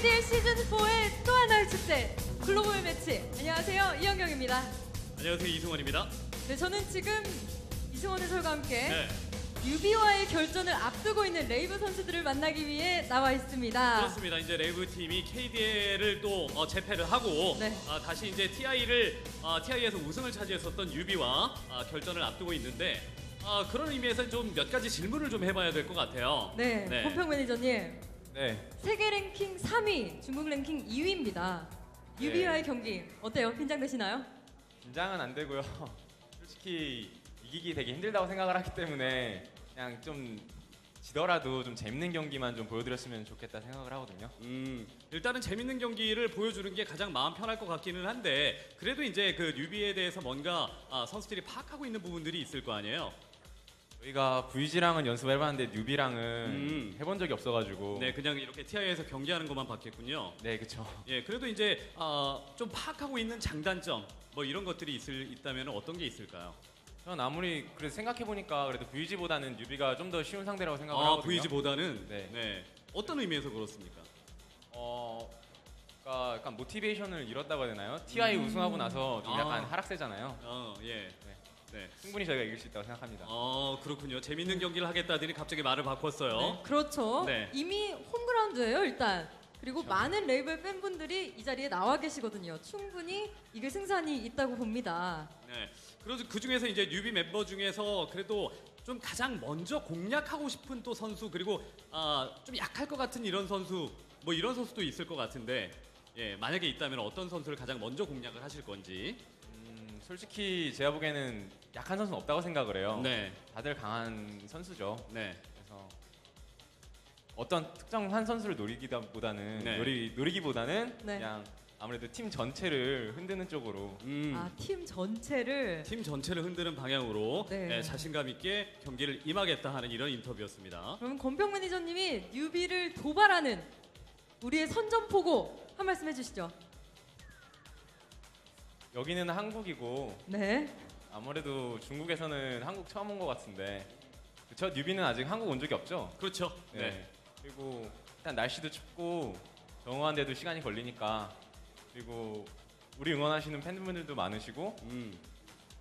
KDL 시즌4의 또 하나의 축제 글로벌 매치. 안녕하세요, 이현경입니다. 안녕하세요, 이승원입니다. 네, 저는 지금 이승원 해설과 함께 네. 뉴비와의 결전을 앞두고 있는 레이브 선수들을 만나기 위해 나와 있습니다. 그렇습니다. 이제 레이브 팀이 KDL을 또 재패를 하고 네. 다시 이제 TI에서 우승을 차지했었던 뉴비와 결전을 앞두고 있는데 그런 의미에서 좀 몇 가지 질문을 좀 해봐야 될 것 같아요. 네, 네. 본평 매니저님. 네. 세계 랭킹 3위, 중국 랭킹 2위입니다. 뉴비와의 경기 어때요? 긴장되시나요? 긴장은 안 되고요. 솔직히 이기기 되게 힘들다고 생각을 하기 때문에 그냥 좀 지더라도 좀 재밌는 경기만 좀 보여드렸으면 좋겠다 생각을 하거든요. 일단은 재밌는 경기를 보여주는 게 가장 마음 편할 것 같기는 한데 그래도 이제 그 뉴비에 대해서 뭔가 선수들이 파악하고 있는 부분들이 있을 거 아니에요? 저희가 VG랑은 연습을 해봤는데 뉴비랑은 해본 적이 없어가지고. 네, 그냥 이렇게 TI에서 경기하는 것만 봤겠군요. 네, 그렇죠. 예, 그래도 이제 좀 파악하고 있는 장단점 뭐 이런 것들이 있다면 어떤 게 있을까요? 전 아무리 그래도 생각해보니까 그래도 VG보다는 뉴비가 좀 더 쉬운 상대라고 생각을 하거든요. VG보다는? 네. 네. 어떤 의미에서 그렇습니까? 그러니까 약간 모티베이션을 잃었다고 해야 되나요? TI 우승하고 나서 좀 약간 하락세잖아요. 예. 네. 네. 충분히 저희가 이길 수 있다고 생각합니다. 그렇군요. 재밌는 경기를 하겠다더니 갑자기 말을 바꿨어요. 네, 그렇죠. 네. 이미 홈그라운드예요, 일단. 그리고 그렇죠. 많은 레이블 팬분들이 이 자리에 나와 계시거든요. 충분히 이길 승산이 있다고 봅니다. 네. 그래서 그 중에서 이제 뉴비 멤버 중에서 그래도 좀 가장 먼저 공략하고 싶은 또 선수 그리고 좀 약할 것 같은 이런 선수 뭐 이런 선수도 있을 것 같은데 예, 만약에 있다면 어떤 선수를 가장 먼저 공략을 하실 건지. 솔직히 제가 보기에는 약한 선수는 없다고 생각을 해요. 네. 다들 강한 선수죠. 네. 그래서 어떤 특정한 선수를 노리기보다는 네. 그냥 아무래도 팀 전체를 흔드는 쪽으로. 팀 전체를. 팀 전체를 흔드는 방향으로 네. 네, 자신감 있게 경기를 임하겠다 하는 이런 인터뷰였습니다. 그럼 권평 매니저님이 뉴비를 도발하는 우리의 선전포고 한 말씀 해주시죠. 여기는 한국이고 네. 아무래도 중국에서는 한국 처음 온 것 같은데 저 뉴비는 아직 한국 온 적이 없죠? 그렇죠. 네. 네. 그리고 일단 날씨도 춥고 정오한데도 시간이 걸리니까 그리고 우리 응원하시는 팬분들도 많으시고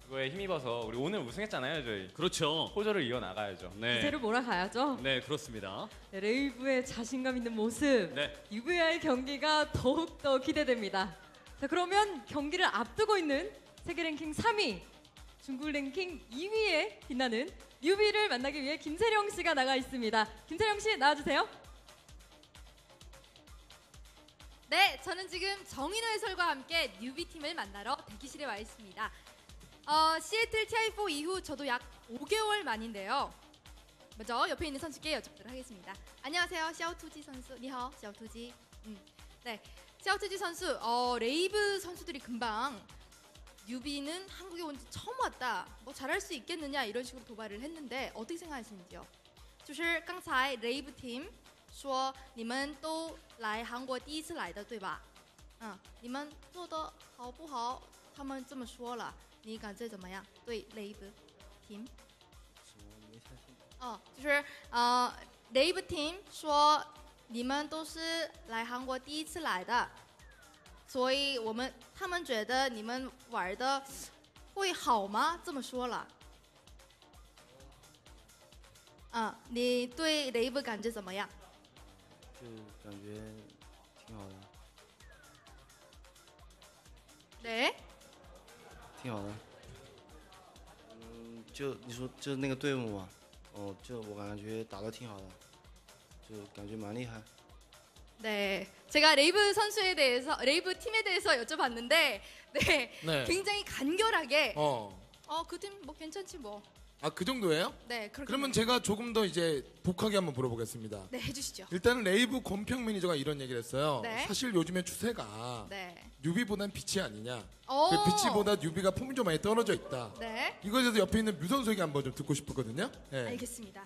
그거에 힘입어서 우리 오늘 우승했잖아요, 저희. 그렇죠. 호조를 이어나가야죠. 네. 기세를 몰아가야죠. 네, 그렇습니다. 네, 레이브의 자신감 있는 모습, 네. UV의 경기가 더욱더 기대됩니다. 자, 그러면 경기를 앞두고 있는 세계 랭킹 3위, 중국 랭킹 2위에 빛나는 뉴비를 만나기 위해 김세령 씨가 나가 있습니다. 김세령 씨 나와주세요. 네, 저는 지금 정인호 해설과 함께 뉴비 팀을 만나러 대기실에 와 있습니다. 시애틀 TI4 이후 저도 약 5개월 만인데요. 먼저 옆에 있는 선수께 여쭙도록 하겠습니다. 안녕하세요, 샤오투지 선수. 니하오, 샤오투지. 네, 샤오투지 선수. 레이브 선수들이 금방 뉴비는 한국에 온 지 처음 왔다. 뭐 잘할 수 있겠느냐 이런 식으로 도발을 했는데 어떻게 생각하시는지요? 就是刚才 레이브 팀 说你们都来韩国第一次来的对吧？你们做的好不好？他们这么说了，你感觉怎么样？对 Rave team？ 就是Rave team 说你们都是来韩国第一次来的，所以他们觉得你们玩的会好吗？这么说了。你对 Rave 感觉怎么样？就感觉挺好的，对，挺好的。就你说就那个队伍嘛，就我感觉打得挺好的，就感觉蛮厉害。 네, 제가 레이브 선수에 대해서, 레이브 팀에 대해서 여쭤봤는데, 네, 굉장히 간결하게, 그 팀 뭐 괜찮지 뭐. 그 정도예요? 네, 그렇게. 그러면 제가 조금 더 이제 독하게 한번 물어보겠습니다. 네, 해주시죠. 일단은 레이브 권평 매니저가 이런 얘기를 했어요. 네. 사실 요즘에 추세가 네. 뉴비보단 빛이 아니냐. 오. 그 빛이보다 뉴비가 폼이 좀 많이 떨어져 있다. 네. 이거에 대해서 옆에 있는 뮤 선수 얘기 한번 좀 듣고 싶었거든요. 네. 알겠습니다.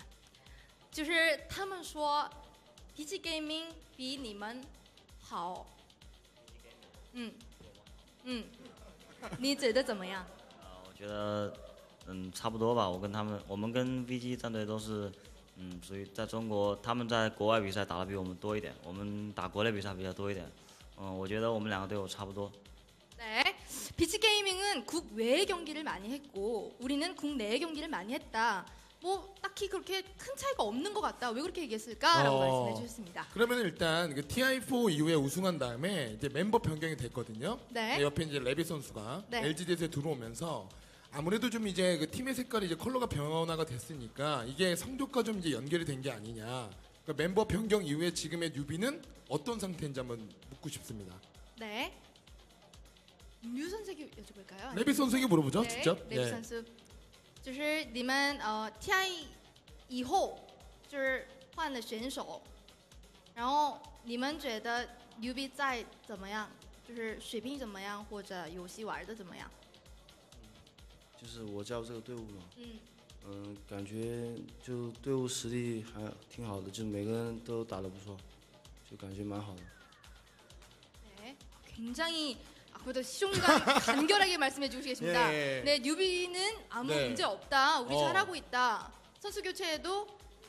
就是他们说PC Gaming 比你们好。你觉得怎么样？我觉得差不多吧。我们跟 VG 战队都是所以在中国，他们在国外比赛打得比我们多一点，我们打国内比赛比较多一点。我觉得我们两个队伍差不多。 네, 비치 게이밍은 국외 경기를 많이 했고 우리는 국내 경기를 많이 했다. 뭐 딱히 그렇게 큰 차이가 없는 것 같다. 왜 그렇게 얘기했을까라고 말씀해 주셨습니다. 그러면 일단 그 TI4 이후에 우승한 다음에 이제 멤버 변경이 됐거든요. 네. 옆에 이제 레비 선수가 네. LGDS에 들어오면서 아무래도 좀 이제 그 팀의 색깔이 이제 컬러가 변화가 됐으니까 이게 성적과 좀 이제 연결이 된 게 아니냐. 그러니까 멤버 변경 이후에 지금의 뉴비는 어떤 상태인지 한번 묻고 싶습니다. 네. 류 선수에게 여쭤볼까요? 레비 선수에게 물어보죠, 네, 직접. 雷比 선수，就是你们TI 以后就是换了选手，然后你们觉得牛逼在怎么样？就是水平怎么样，或者游戏玩的怎么样？就是我加入这个队伍嘛，嗯，感觉就队伍实力还挺好的，就每个人都打得不错，就感觉蛮好的。 네, 굉장히 아무래도 시종일관 간결하게 말씀해 주시겠습니다. 예. 네, 뉴비는 아무 네. 문제 없다. 우리 어. 잘하고 있다. 선수 교체에도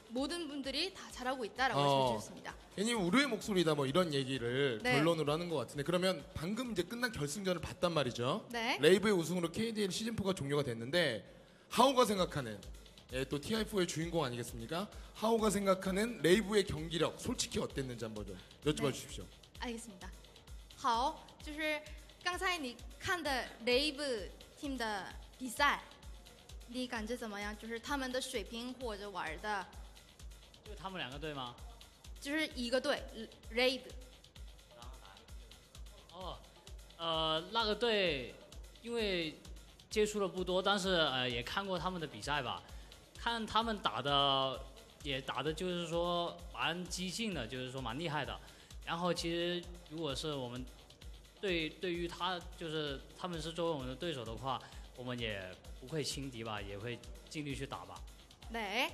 모든 분들이 다 잘하고 있다라고 말씀해 주셨습니다. 괜히 우려의 목소리다 뭐 이런 얘기를 네. 결론으로 하는 것 같은데 그러면 방금 이제 끝난 결승전을 봤단 말이죠. 네. 레이브의 우승으로 KDL 시즌4가 종료가 됐는데 하오가 생각하는 또 TI4의 주인공 아니겠습니까? 하오가 생각하는 레이브의 경기력 솔직히 어땠는지 한번 좀 여쭤봐 네. 주십시오. 알겠습니다好，就是刚才你看的 RAVE team 的比赛，你感觉怎么样？就是他们的水平或者玩的，就他们两个队吗？就是一个队 RAVE。 那个队因为接触的不多，但是也看过他们的比赛吧，看他们打的也打的就是说蛮激进的，就是说蛮厉害的。然后其实如果是我们对于他就是他们是作为我们的对手的话，我们也不会轻敌吧，也会尽力去打吧。 네.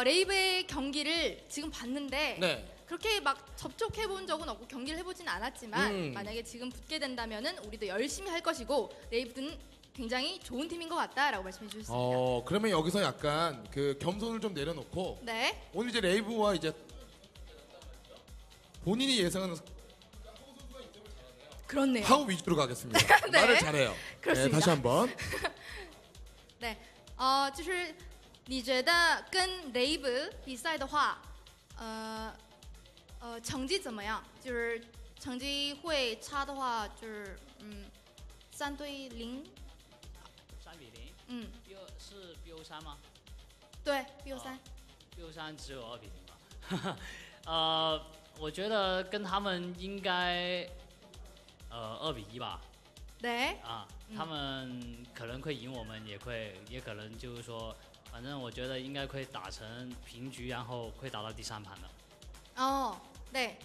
레이브의 경기를 지금 봤는데 네. 그렇게 막 접촉해 본 적은 없고 경기를 해보진 않았지만 만약에 지금 붙게 된다면은 우리도 열심히 할 것이고 레이브는 굉장히 좋은 팀인 것 같다라고 말씀해 주셨습니다. 그러면 여기서 약간 그 겸손을 좀 내려놓고 네. 오늘 이제 레이브와 이제 본인이 예상하는 그렇네요. 하우 위주로 가겠습니다. 네. 말을 잘해요. 그렇습니다. 다시 한번. 对，就是你觉得跟 RAVE 比赛的话，成绩怎么样？就是成绩会差的话，就是3-0， 3-0。是 BO3 吗？对 BO3。BO3只有2-0吧。我觉得跟他们应该2-1吧。 네. 他们可能会赢我们，也可能就是说，反正我觉得应该会打成平局，然后会打到第3盘的。 네.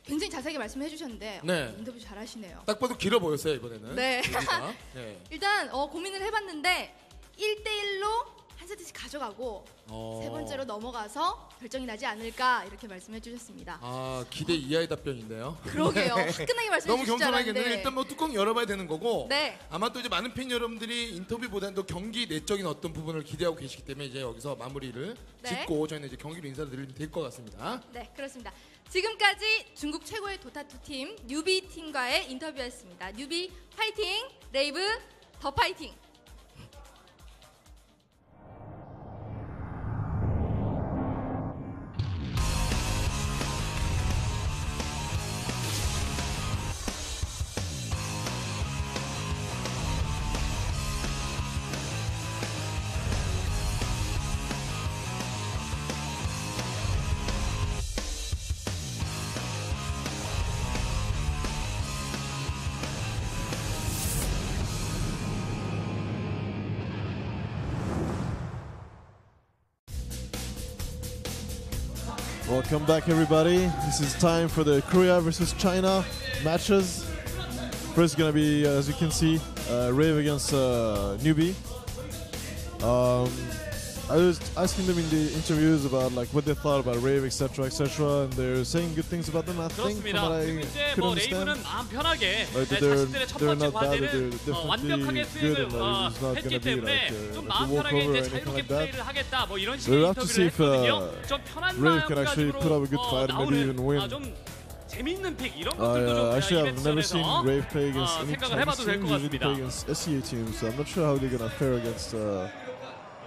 굉장히 자세하게 말씀해 주셨는데 네. 인터뷰 잘하시네요. 딱 봐도 길어 보였어요 이번에는. 네. 얘기가. 네. 일단 고민을 해봤는데 1대1로 한 세트씩 가져가고 세 번째로 넘어가서 결정이 나지 않을까 이렇게 말씀해 주셨습니다. 기대 이하의 답변인데요. 그러게요. 화끈하게 말씀해 너무 주실 줄 겸손하겠는데 알았는데. 일단 뭐 뚜껑 열어봐야 되는 거고 네. 아마 또 이제 많은 팬 여러분들이 인터뷰보다는 또 경기 내적인 어떤 부분을 기대하고 계시기 때문에 이제 여기서 마무리를 네. 짓고 저희는 이제 경기로 인사를 드리면 될 것 같습니다. 네, 그렇습니다. 지금까지 중국 최고의 도타2 팀 뉴비 팀과의 인터뷰였습니다. 뉴비 파이팅! 레이브 더 파이팅! Welcome back, everybody. This is time for the Korea versus China matches. First, gonna be, as you can see, RAVE against NEWBEE. I was asking them in the interviews about like what they thought about RAVE, etc., etc., and they're saying good things about them. I think from 그렇습니다. what I 그리고 이제 could 뭐 understand. 레이브는 마음 편하게 But 자신들의 첫 they're 번째 not bad, 과제는 they're 완벽하게 definitely good, 수행을 and it's not 했기 gonna be 때문에 like 좀 a 마음 편하게 walkover or 이제 anything 자유롭게 like that. 플레이를 하겠다 뭐 이런 We'll 식의 have to see 인터뷰를 if 했거든요. 좀 편한 RAVE can actually 마음가짐으로 put up a good fight and maybe even 나오는 win. 좀 재밌는 픽 이런 것들도 좀 Actually, I've 이벤트 never seen 전에서 RAVE play against any 생각을 Chinese 해봐도 될 teams. 것 Usually 같습니다. play against SEA teams, so I'm not sure how they're gonna fare against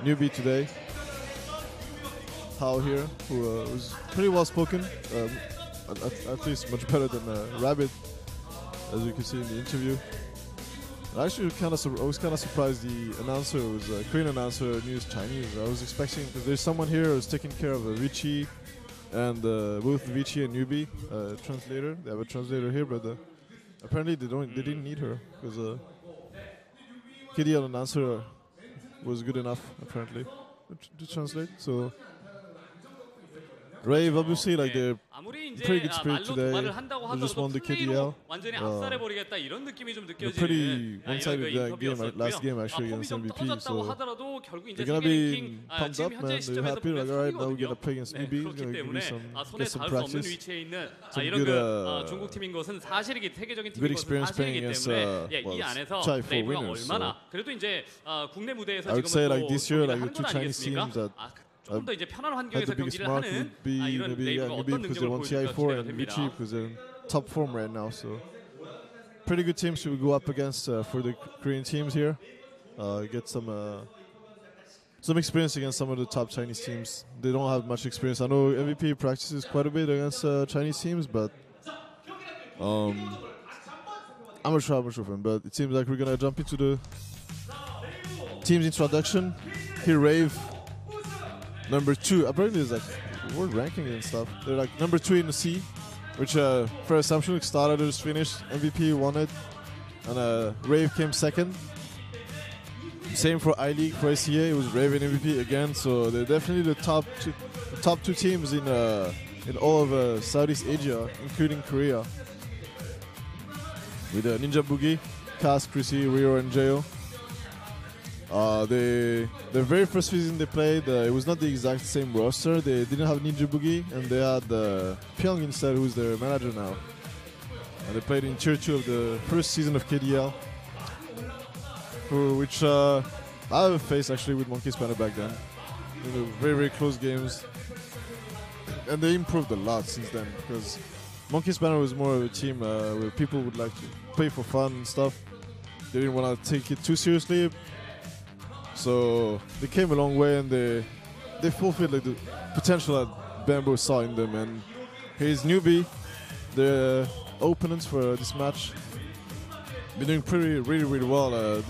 NEWBEE today. Hao here, who was pretty well spoken, at least much better than Rabbit, as you can see in the interview. Actually, I was kind of surprised the announcer was a Korean announcer, knew Chinese. I was expecting, because there's someone here who's taking care of Vichy, and both Vichy and NEWBEE translator. They have a translator here, but apparently they didn't need her because KDL announcer was good enough apparently to translate. So RAVE obviously like they're 아무리 이제 pretty good spirit 말로 today. 도발을 한다고 They just 하더라도 won the 플레이로 KDL. 완전히 압살해 버리겠다 이런 느낌이 좀 They're pretty 느껴지는 one-sided 이런 that game, last game actually 폼이 against 좀 MVP. 떨어졌다고 So 하더라도 결국 이제 they're gonna 세계 be 랭킹 pumped 지금 up, 현재 man. They're 시점에서 happy. Like, 보면 all right, now we get to 3위거든요. play against 네, NEWBEE. 그렇기 Gonna give 때문에 me some, 손에 get some 닿을 수 없는 practice. 위치에 있는 Some 이런 good, 중국 팀인 것은 사실이기 세계적인 good 팀인 것은 experience playing 사실이기 against, 때문에 이 well, 안에서 Chai for 레이브가 winners, 얼마나 그래도 이제 국내 무대에서 I would say 지금은 like 또 this year, 경기를 like 하는 the two 건 Chinese 아니겠습니까? teams that 조금 더 이제 편한 had 환경에서 the biggest 경기를 mark 하는 would be 이런 maybe 레이브가 NEWBEE 어떤 because they 능력을 won 보여줄까 TI4 기대가 and 됩니다. Vichy because they're in top form right now. So pretty good teams to go up against for the Korean teams here. Get some experience against some of the top Chinese teams. They don't have much experience. I know MVP practices quite a bit against Chinese teams, but I'm not sure how much of him. But it seems like we're gonna jump into the team's introduction. Here, RAVE, number 2. Apparently, there's like world ranking and stuff. They're like number 2 in the C, which for assumption starters finished. MVP won it, and RAVE came second. Same for I-League, for SEA, it was RAVE and MVP again. So they're definitely the top two teams in all of Southeast Asia, including Korea. With Ninja Boogie, Cass, Chrissy, Rio, and Jayo. The very first season they played, it was not the exact same roster. They didn't have Ninja Boogie, and they had Pyong instead, who's their manager now. And they played in Tier 2 of the first season of KDL, which I have faced actually with Monkey Spanner back then. Very, very close games. And they improved a lot since then, because Monkey Spanner was more of a team where people would like to play for fun and stuff. They didn't want to take it too seriously. So they came a long way, and they fulfilled like the potential that Bamboo saw in them. And here's NEWBEE, the opponents for this match. Been doing really well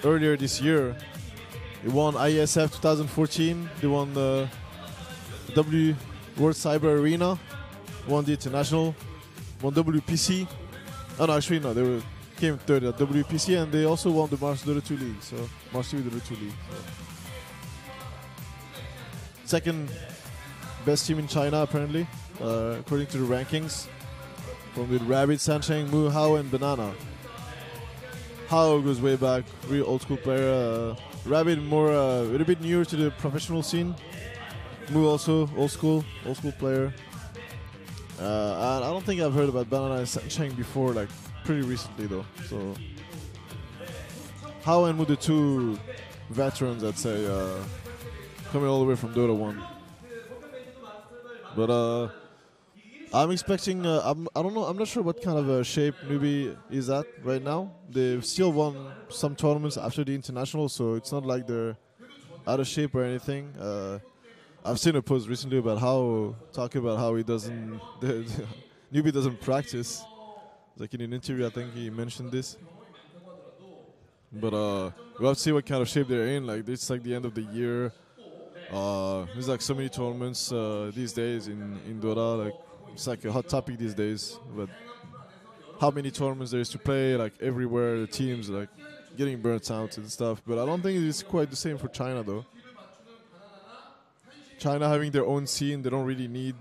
earlier this year. They won IESF 2014. They won the W World Cyber Arena. Won the International. Won WPC. Oh no, actually no, they came third at WPC, and they also won the Mars Dota 2 League. So Mars TV Dota 2 League. So. Second best team in China apparently, according to the rankings. From with Rabbit, Sancheng, Mu, Hao, and Banana. Hao goes way back, real old school player. Rabbit more a little bit newer to the professional scene. Mu also old school player. And I don't think I've heard about Banana and Sancheng before, like pretty recently though. So Hao and Mu, the two veterans, I'd say, coming all the way from Dota 1. But I'm expecting. I don't know. I'm not sure what kind of shape NEWBEE is at right now. They've still won some tournaments after the international, so it's not like they're out of shape or anything. I've seen a post recently about talking about how he doesn't. NEWBEE doesn't practice. Like in an interview, I think he mentioned this. But we'll have to see what kind of shape they're in. Like it's like the end of the year. There's like so many tournaments these days in Dota. Like it's like a hot topic these days. But how many tournaments there is to play? Like everywhere, the teams like getting burnt out and stuff. But I don't think it's quite the same for China though. China having their own scene, they don't really need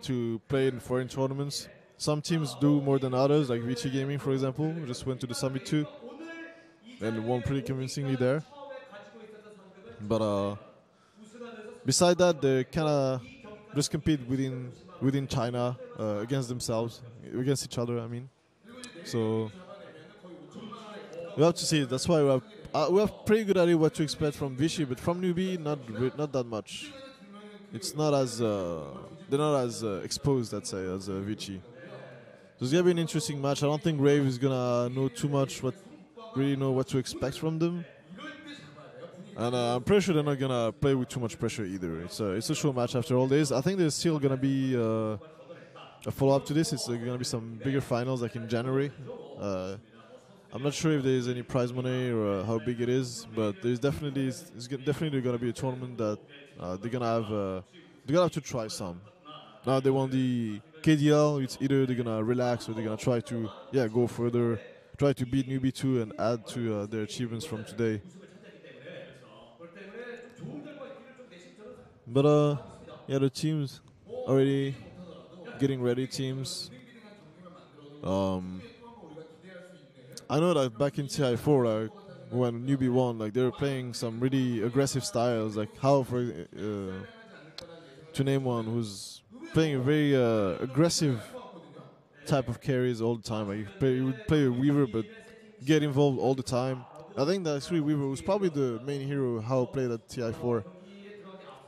to play in foreign tournaments. Some teams do more than others, like Vichy Gaming, for example, who just went to the Summit 2 and won pretty convincingly there. But beside that, they kind of just compete within China against themselves, against each other. I mean, so we have to see. That's why we have pretty good idea what to expect from Vichy, but from NEWBEE, not that much. It's not as they're not as exposed, let's say, as Vichy. So it's gonna be an interesting match. I don't think RAVE is gonna know too much what to expect from them. And I'm pretty sure they're not gonna play with too much pressure either. It's a show match after all this. I think there's still gonna be a follow-up to this. It's gonna be some bigger finals like in January. I'm not sure if there's any prize money or how big it is, but there's definitely gonna be a tournament that they're gonna have to try some. Now they won the KDL. It's either they're gonna relax or they're gonna try to go further, try to beat NEWBEE 2 and add to their achievements from today. But the teams already getting ready. Teams. I know that back in TI4, like when NEWBEE won, like they were playing some really aggressive styles. Like how, to name one, who's playing a very aggressive type of carries all the time. Like he would play a Weaver, but get involved all the time. I think that actually Weaver was probably the main hero how he played at TI4.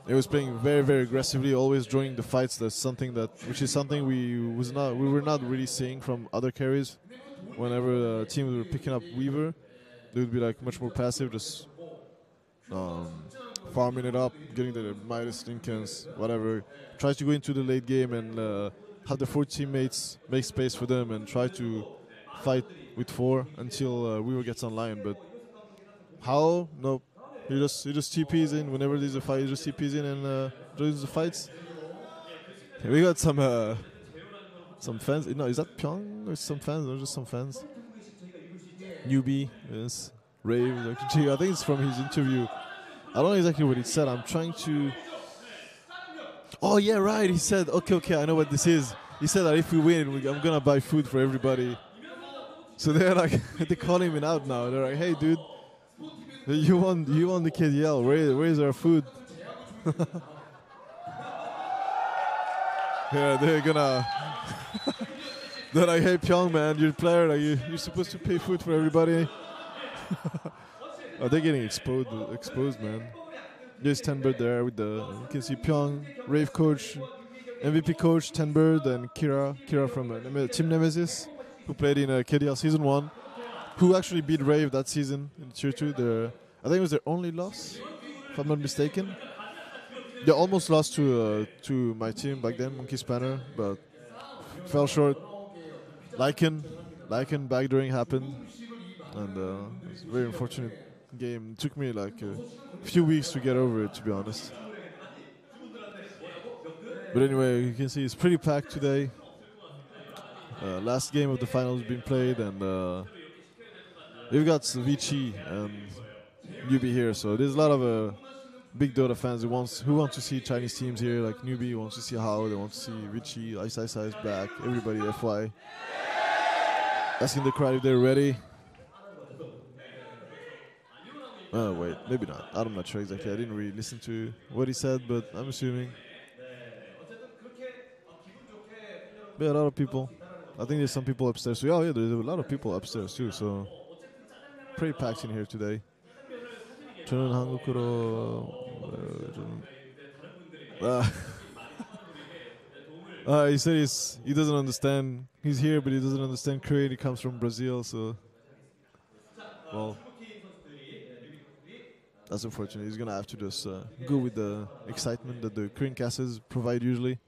He was playing very, very aggressively, always joining the fights. That's something which is something we were not really seeing from other carries. Whenever teams were picking up Weaver, they would be like much more passive, just farming it up, getting the Midas Lincolns, whatever. Try to go into the late game and have the 4 teammates make space for them and try to fight with 4 until Weaver gets online. But how? Nope. He just TPs in whenever there's a fight. He just TPs in and joins the fights. We got some fans. No, is that Pyong or some fans? Or just some fans? NEWBEE, yes. RAVE. I think it's from his interview. I don't know exactly what he said. I'm trying to. Oh yeah, right. He said, okay, I know what this is. He said that if we win, I'm gonna buy food for everybody. So they're like, they call him out now. They're like, hey, dude. You won the KDL. Where is our food? Yeah, they're gonna. They're like, hey, Pyong, man, you're a player. Like, you're supposed to pay food for everybody. Oh, they're getting exposed, man. There's Tenbird there with you can see Pyong, RAVE coach, MVP coach, Tenbird, and Kira from Team Nemesis, who played in KDL Season 1. Who actually beat RAVE that season in Tier 2. I think it was their only loss, if I'm not mistaken. They almost lost to my team back then, Monkey Spanner, but fell short. Lycan backdooring happened, and it was a very unfortunate game. It took me like a few weeks to get over it, to be honest. But anyway, you can see it's pretty packed today. Last game of the finals has been played, and we've got Vichy and NEWBEE here, so there's a lot of big Dota fans who want to see Chinese teams here, like NEWBEE wants to see How, they want to see Vichy, Ice is back, everybody FY. Asking the crowd if they're ready. Oh wait, maybe not. I'm not sure exactly. I didn't really listen to what he said, but I'm assuming. But a lot of people. I think there's some people upstairs. So, yeah, there's a lot of people upstairs too. So pretty packed in here today. 저는 한국어로 he said he doesn't understand. He's here, but he doesn't understand Korean. He comes from Brazil, so well, that's unfortunate. He's gonna have to just go with the excitement that the Korean casters provide usually.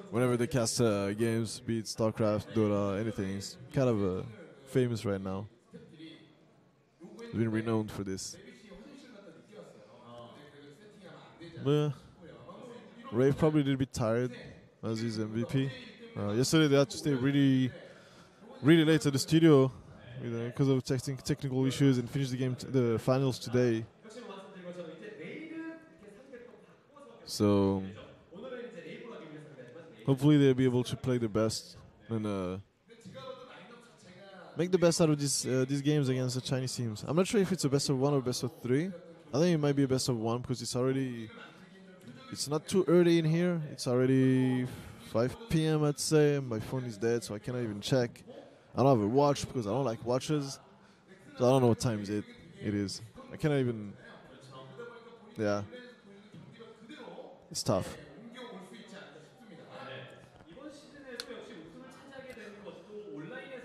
Whenever they cast games, be it StarCraft, Dota, anything, it's kind of famous right now. He's been renowned for this. But RAVE probably a little bit tired as his MVP. Yesterday they had to stay really late at the studio because of technical issues and finish the game, the finals today. So hopefully they'll be able to play the best and make the best out of these games against the Chinese teams. I'm not sure if it's a best of 1 or best of 3. I think it might be a best of 1 because it's already it's not too early in here. It's already 5 p.m. I'd say. My phone is dead, so I cannot even check. I don't have a watch because I don't like watches. So I don't know what time it is. I cannot even. Yeah. It's tough.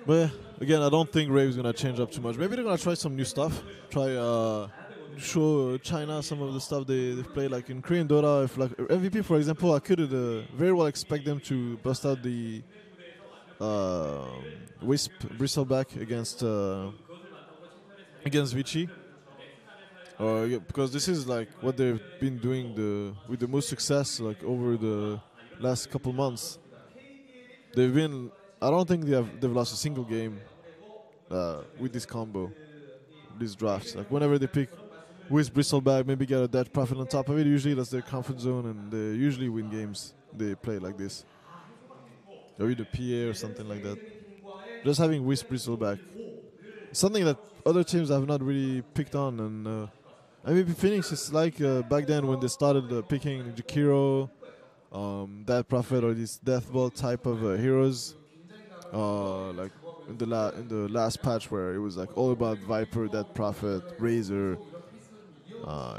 But yeah, again, I don't think RAVE is gonna change up too much. Maybe they're gonna try some new stuff. Try show China some of the stuff they've played, like in Korean Dota. If like MVP, for example, I could very well expect them to bust out the Wisp Bristleback against Vichy. Yeah, because this is like what they've been doing with the most success like over the last couple months. I don't think they've lost a single game with this combo, these drafts. Like whenever they pick with Bristleback, maybe get a dead profit on top of it. Usually that's their comfort zone, and they usually win games. They play like this, or either PA or something like that. Just having Wisp Bristleback, something that other teams have not really picked on, and MVP Phoenix is like back then when they started picking Jakiro, Dead Prophet, or these Death Ball type of heroes. Like in the last patch where it was like all about Viper, Dead Prophet, Razor,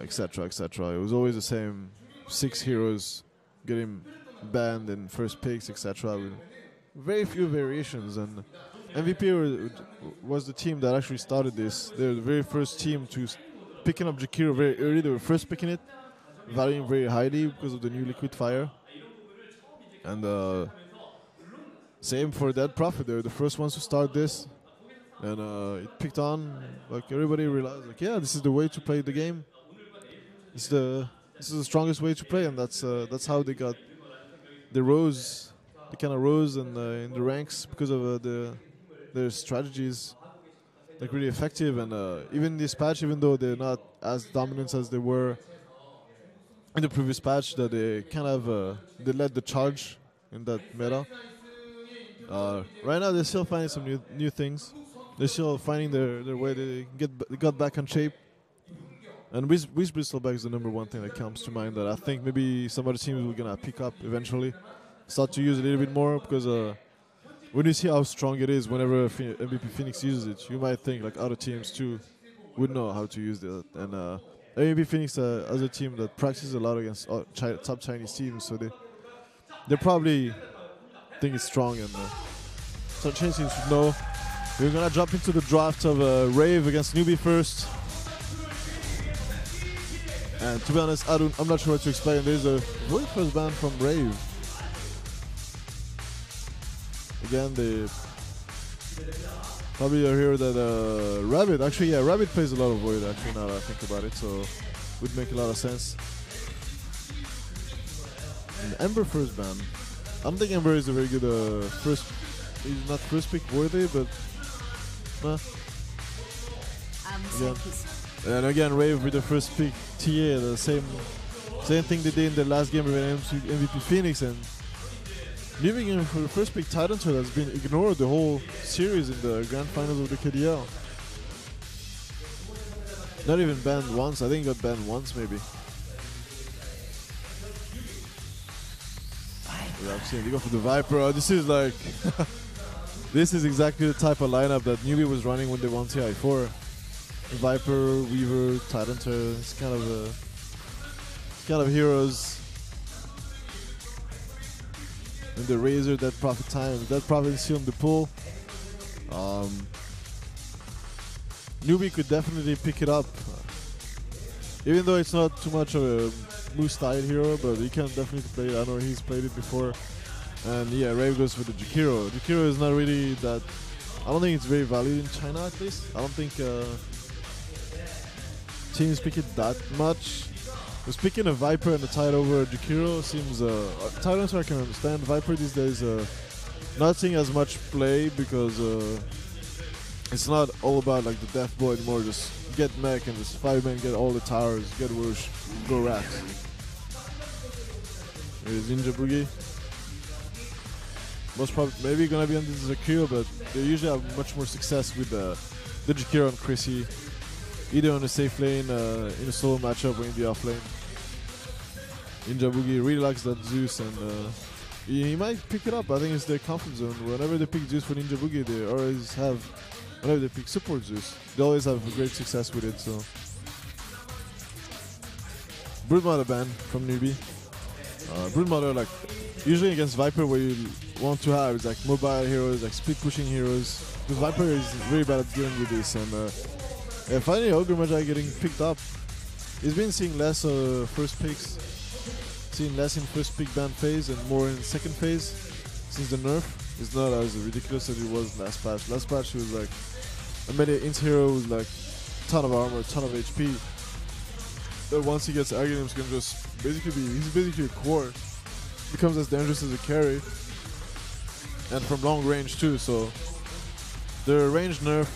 etc. etc. It was always the same 6 heroes getting banned in first picks, etc. With very few variations. And MVP was the team that actually started this. They were the very first team to picking up Jakiro very early. They were first picking it, valuing very highly because of the new Liquid Fire. And same for Dead Prophet. They were the first ones to start this, and it picked on. Like everybody realized, like, yeah, this is the way to play the game. This is the strongest way to play, and that's how they got the rose. They kind of rose in the ranks because of their strategies, like really effective. And even this patch, even though they're not as dominant as they were in the previous patch, that they kind of they led the charge in that meta. Right now, they're still finding some new things. They're still finding their way. They got back on shape. And with Bristleback is the number one thing that comes to mind that I think maybe some other teams are gonna pick up eventually, start to use a little bit more, because when you see how strong it is, whenever MVP Phoenix uses it, you might think like other teams too would know how to use that. And MVP Phoenix as a team that practices a lot against top Chinese teams, so they probably think it's strong, and some Chinese teams should know. We're gonna jump into the draft of RAVE against NEWBEE first. And to be honest, I'm not sure what to explain. There's a voice first ban from RAVE. Again, they probably are here that Rabbit. Actually, yeah, Rabbit plays a lot of Void. Actually, now that I think about it, so would make a lot of sense. And Ember first ban. I don't think Ember is a very good first. He's not first pick worthy, but again. And again, RAVE with the first pick TA, the same thing they did in the last game with MVP Phoenix, and leaving him for the first pick Titan Turtle has been ignored the whole series in the grand finals of the KDL. Not even banned once. I think he got banned once maybe. Yeah, I'm seeing they go for the Viper. Oh, this is like this is exactly the type of lineup that NEWBEE was running when they won TI4. Viper, Weaver, Titan Turtle. It's kind of heroes. And the Razor, Dead Prophet time. Dead Prophet is still in the pool. NEWBEE could definitely pick it up. Even though it's not too much of a Moose style hero, but he can definitely play it. I know he's played it before. And yeah, RAVE goes for the Jakiro. Jakiro is not really that. I don't think it's very valued in China, at least. I don't think teams pick it that much. But speaking of Viper and the tide over Jakiro seems Titans I can understand. Viper these days not seeing as much play because it's not all about like the death boy anymore. Just get mech and just 5-man, get all the towers, get whoosh, go rats. Here's Ninja Boogie. Most probably maybe gonna be on this Jakiro, but they usually have much more success with the Jakiro and Chrissy. Either on the safe lane, in a solo matchup, or in the off lane. Ninja Boogie really likes that Zeus, and he might pick it up. I think it's their comfort zone. Whenever they pick Zeus for Ninja Boogie, they always have. Whenever they pick support Zeus, they always have great success with it. So, Broodmother ban from NEWBEE. Broodmother, like usually against Viper, where you want to have is like mobile heroes, like speed pushing heroes. Because Viper is very bad at dealing with this, and finally Ogre Magi getting picked up. He's been seeing less first picks, seeing less in first pick ban phase and more in second phase since the nerf. It's not as ridiculous as it was last patch. Last patch he was like a melee int hero with like ton of armor, ton of HP. But once he gets Aghanim's can just basically be, he's basically a core. Becomes as dangerous as a carry. And from long range too, so the range nerf,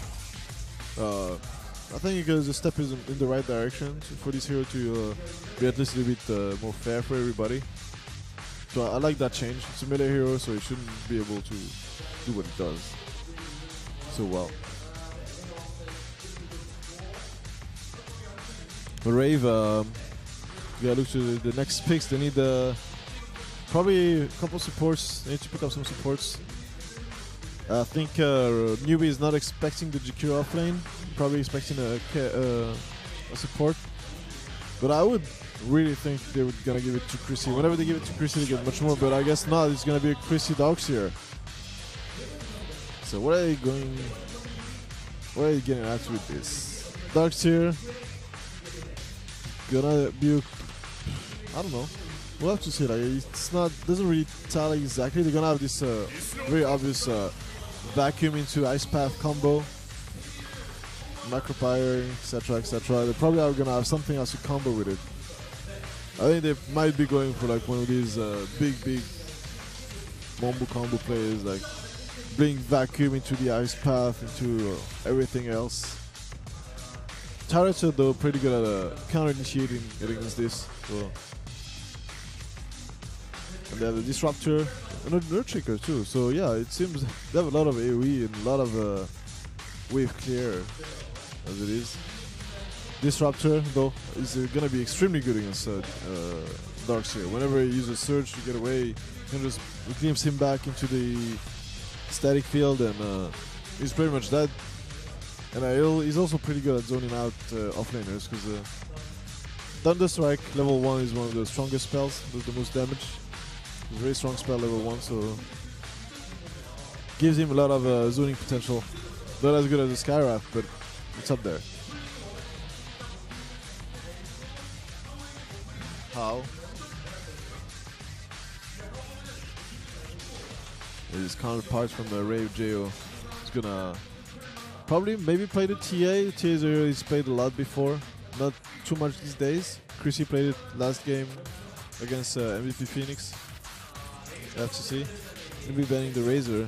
I think it a step is in the right direction for this hero to be at least a little bit more fair for everybody. So I like that change. It's a melee hero, so he shouldn't be able to do what it does so well. But RAVE, yeah, look to the next picks. They need probably a couple supports. They need to pick up some supports. I think NEWBEE is not expecting the GQ offlane. Probably expecting a support. But I would really think they were gonna give it to Chrissy. Whenever they give it to Chrissy, they get much more. But I guess not. It's gonna be a Chrissy Darkseer. So what are they going? What are you getting at with this? Darkseer gonna be. I don't know. We'll have to see. Like it's not. Doesn't really tell exactly. They're gonna have this very obvious vacuum into ice path combo, macropyre, etc., etc. They probably are gonna have something else to combo with it. I think they might be going for like one of these big Mombu combo plays, like bring vacuum into the ice path, into everything else. Turrets are though pretty good at counter-initiating against this. So. And they have a Disruptor and a Nerdshaker too. So yeah, it seems they have a lot of AoE and a lot of wave clear as it is. Disruptor though is gonna be extremely good against Darkseer. Whenever he uses Surge to get away, you can just glimpse him back into the static field, and he's pretty much dead. And he's also pretty good at zoning out offlaners, because Thunder Strike level 1 is one of the strongest spells, does the most damage. It's a very strong spell level 1, so gives him a lot of zoning potential. Not as good as a Skywrath, but it's up there. How? His counterparts from the RAVE JO is gonna probably maybe play the TA. TA is a hero he's played a lot before, not too much these days. Chrissy played it last game against MVP Phoenix. I have to see. He'll be banning the Razor.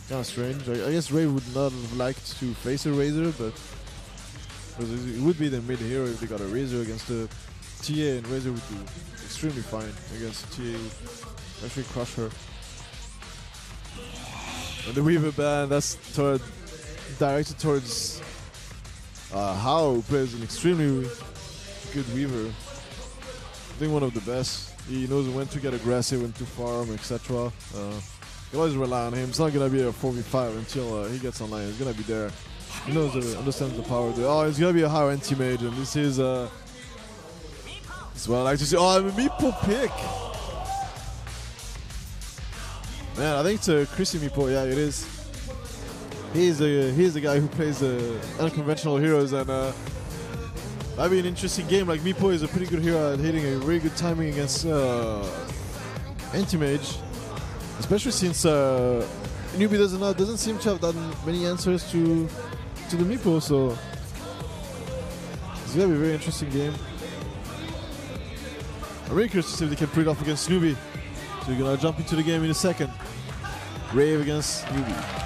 Kinda strange. I guess RAVE would not have liked to face a Razor, but because it would be the mid hero if they got a Razor against the TA, and Razor would do extremely fine against TA. Actually crush her. And the Weaver ban, that's directed towards How, who plays an extremely good Weaver. I think one of the best. He knows when to get aggressive, when to farm, etc. You always rely on him. It's not gonna be a 4v5 until he gets online. He's gonna be there. He knows, understands the power there. Oh, it's gonna be a high anti-mage, and this is what I like to see. Oh, I'm a Meepo pick. Man, I think it's a Chrissy Meepo. Yeah, it is. He's the guy who plays unconventional heroes, and that'd be an interesting game. Like Meepo is a pretty good hero at hitting a very good timing against anti-mage, especially since NEWBEE doesn't seem to have that many answers to the Meepo, so it's gonna be a very interesting game. I'm really curious to see if they can pull it off against NEWBEE. So we're gonna jump into the game in a second. RAVE against NEWBEE.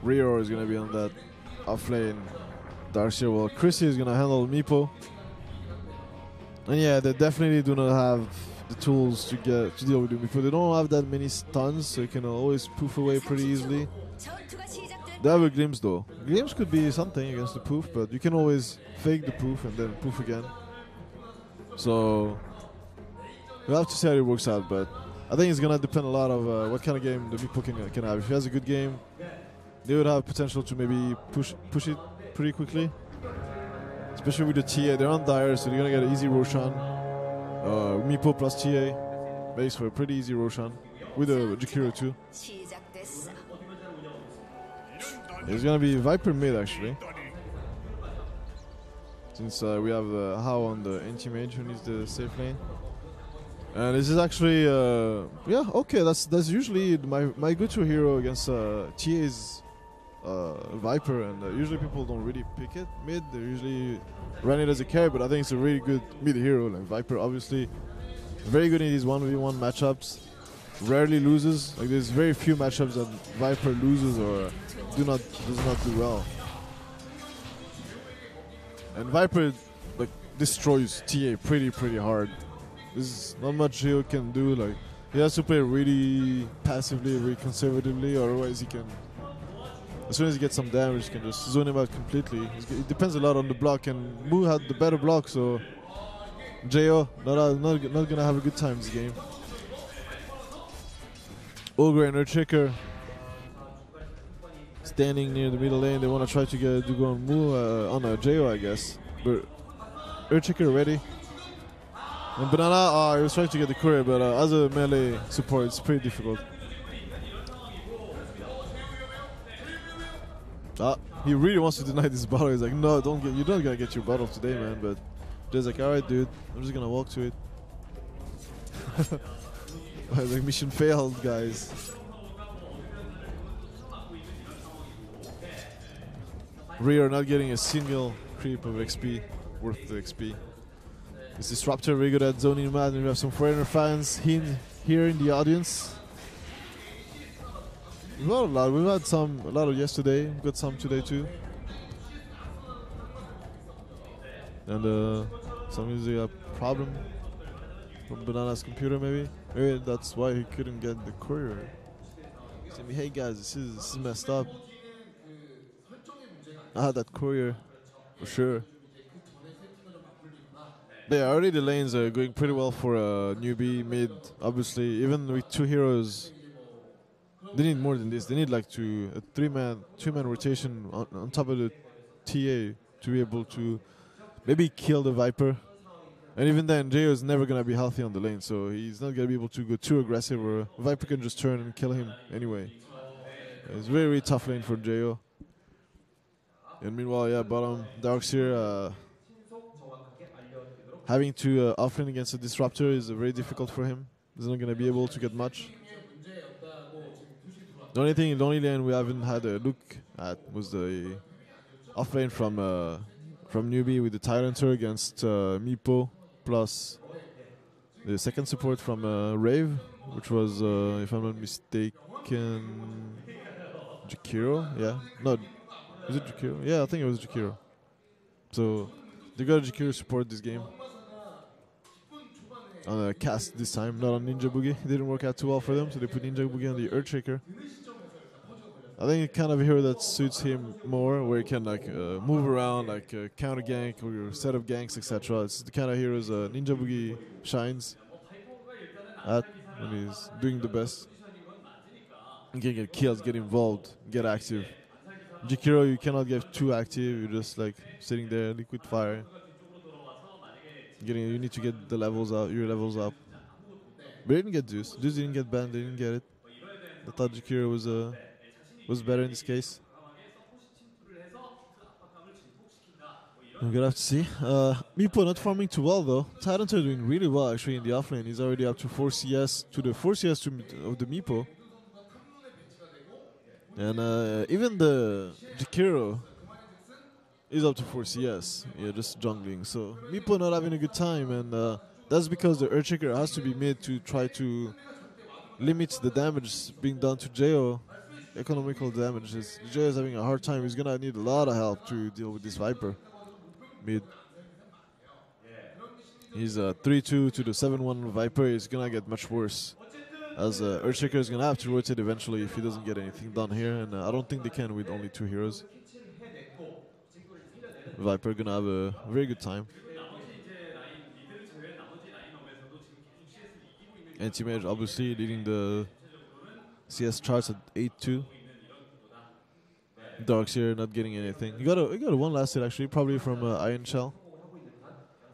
Rio is gonna be on that offlane Darkseer. Well, Chrissy is gonna handle Meepo. And yeah, they definitely do not have the tools to deal with Meepo. They don't have that many stuns, so you can always poof away pretty easily. They have a glimpse though. Glimpse could be something against the poof, but you can always fake the poof and then poof again. So we'll have to see how it works out, but I think it's gonna depend a lot of what kind of game the Meepo can have. If he has a good game, they would have potential to maybe push it pretty quickly. Especially with the TA, they're on Dire, so they're gonna get an easy Roshan. Meepo plus TA makes for a pretty easy Roshan with a Jakiro too. It's gonna be Viper mid actually, since we have Hao on the anti-mage who needs the safe lane. And this is actually yeah, okay, that's usually my go-to hero against TA's Viper, and usually people don't really pick it mid. They usually run it as a carry, but I think it's a really good mid hero. Like Viper, obviously, very good in these 1v1 matchups. Rarely loses. Like there's very few matchups that Viper loses or does not do well. And Viper like destroys TA pretty hard. There's not much he can do. Like he has to play really passively, really conservatively, otherwise he can. As soon as he gets some damage, he can just zone him out completely. It depends a lot on the block, and Mu had the better block, so Jo not gonna have a good time this game. Ogre and Earthshaker standing near the middle lane. They want to try to go on Mu on a Jo, I guess. But Earthshaker ready. And Banana, he was trying to get the courier, but as a melee support, it's pretty difficult. He really wants to deny this battle. He's like, no, you're not gonna get your battle today, man. But Jay's like, alright, dude, I'm just gonna walk to it. Like, mission failed, guys. Rear not getting a single creep of XP, worth the XP. This Disruptor very good at zoning him out, and we have some foreigner fans here in the audience. We've had a lot. We've had a lot of yesterday. We've got some today too. And some usually a problem from Banana's computer, maybe. Maybe that's why he couldn't get the courier. He's telling me, hey guys, this is messed up. I had that courier for sure. But yeah, already the lanes are going pretty well for NEWBEE mid. Obviously, even with two heroes. They need more than this. They need like a two-man rotation on top of the TA to be able to maybe kill the Viper. And even then, Jo is never gonna be healthy on the lane, so he's not gonna be able to go too aggressive, or Viper can just turn and kill him anyway. It's very, very tough lane for Jo. And meanwhile, yeah, bottom Darkseer having to offlane against a Disruptor is very difficult for him. He's not gonna be able to get much. The only lane we haven't had a look at was the offlane from NEWBEE with the Tyranitar against Meepo, plus the second support from RAVE, which was, if I'm not mistaken, Jakiro. Yeah, no, was it Jakiro? Yeah, I think it was Jakiro. So they got a Jakiro support this game. On a cast this time, not on Ninja Boogie. It didn't work out too well for them, so they put Ninja Boogie on the Earthshaker. I think it's kind of a hero that suits him more, where he can like move around, like counter gank or set up ganks, etc. It's the kind of heroes Ninja Boogie shines at when he's doing the best. You can get kills, get involved, get active. Jakiro, you cannot get too active. You're just like sitting there, liquid fire. You need to get the levels up, your levels up. But they didn't get Zeus. Zeus didn't get banned. They didn't get it. I thought Jakiro was better in this case. We're gonna have to see. Meepo not farming too well though. Tyranitar doing really well actually in the offlane. He's already up to 4 CS of the Meepo. And even the Jakiro is up to 4 CS. Yeah, just jungling. So Meepo not having a good time, and that's because the Earthshaker has to be mid to try to limit the damage being done to Jo. economical damage. Jay is having a hard time. He's gonna need a lot of help to deal with this Viper mid. He's 3-2 to the 7-1 Viper. Is gonna get much worse, as Earthshaker is gonna have to rotate eventually if he doesn't get anything done here, and I don't think they can with only 2 heroes. Viper gonna have a very good time. And teammate obviously leading the CS charts at 8-2. Dark's here not getting anything. He got a one last hit actually, probably from Iron Shell.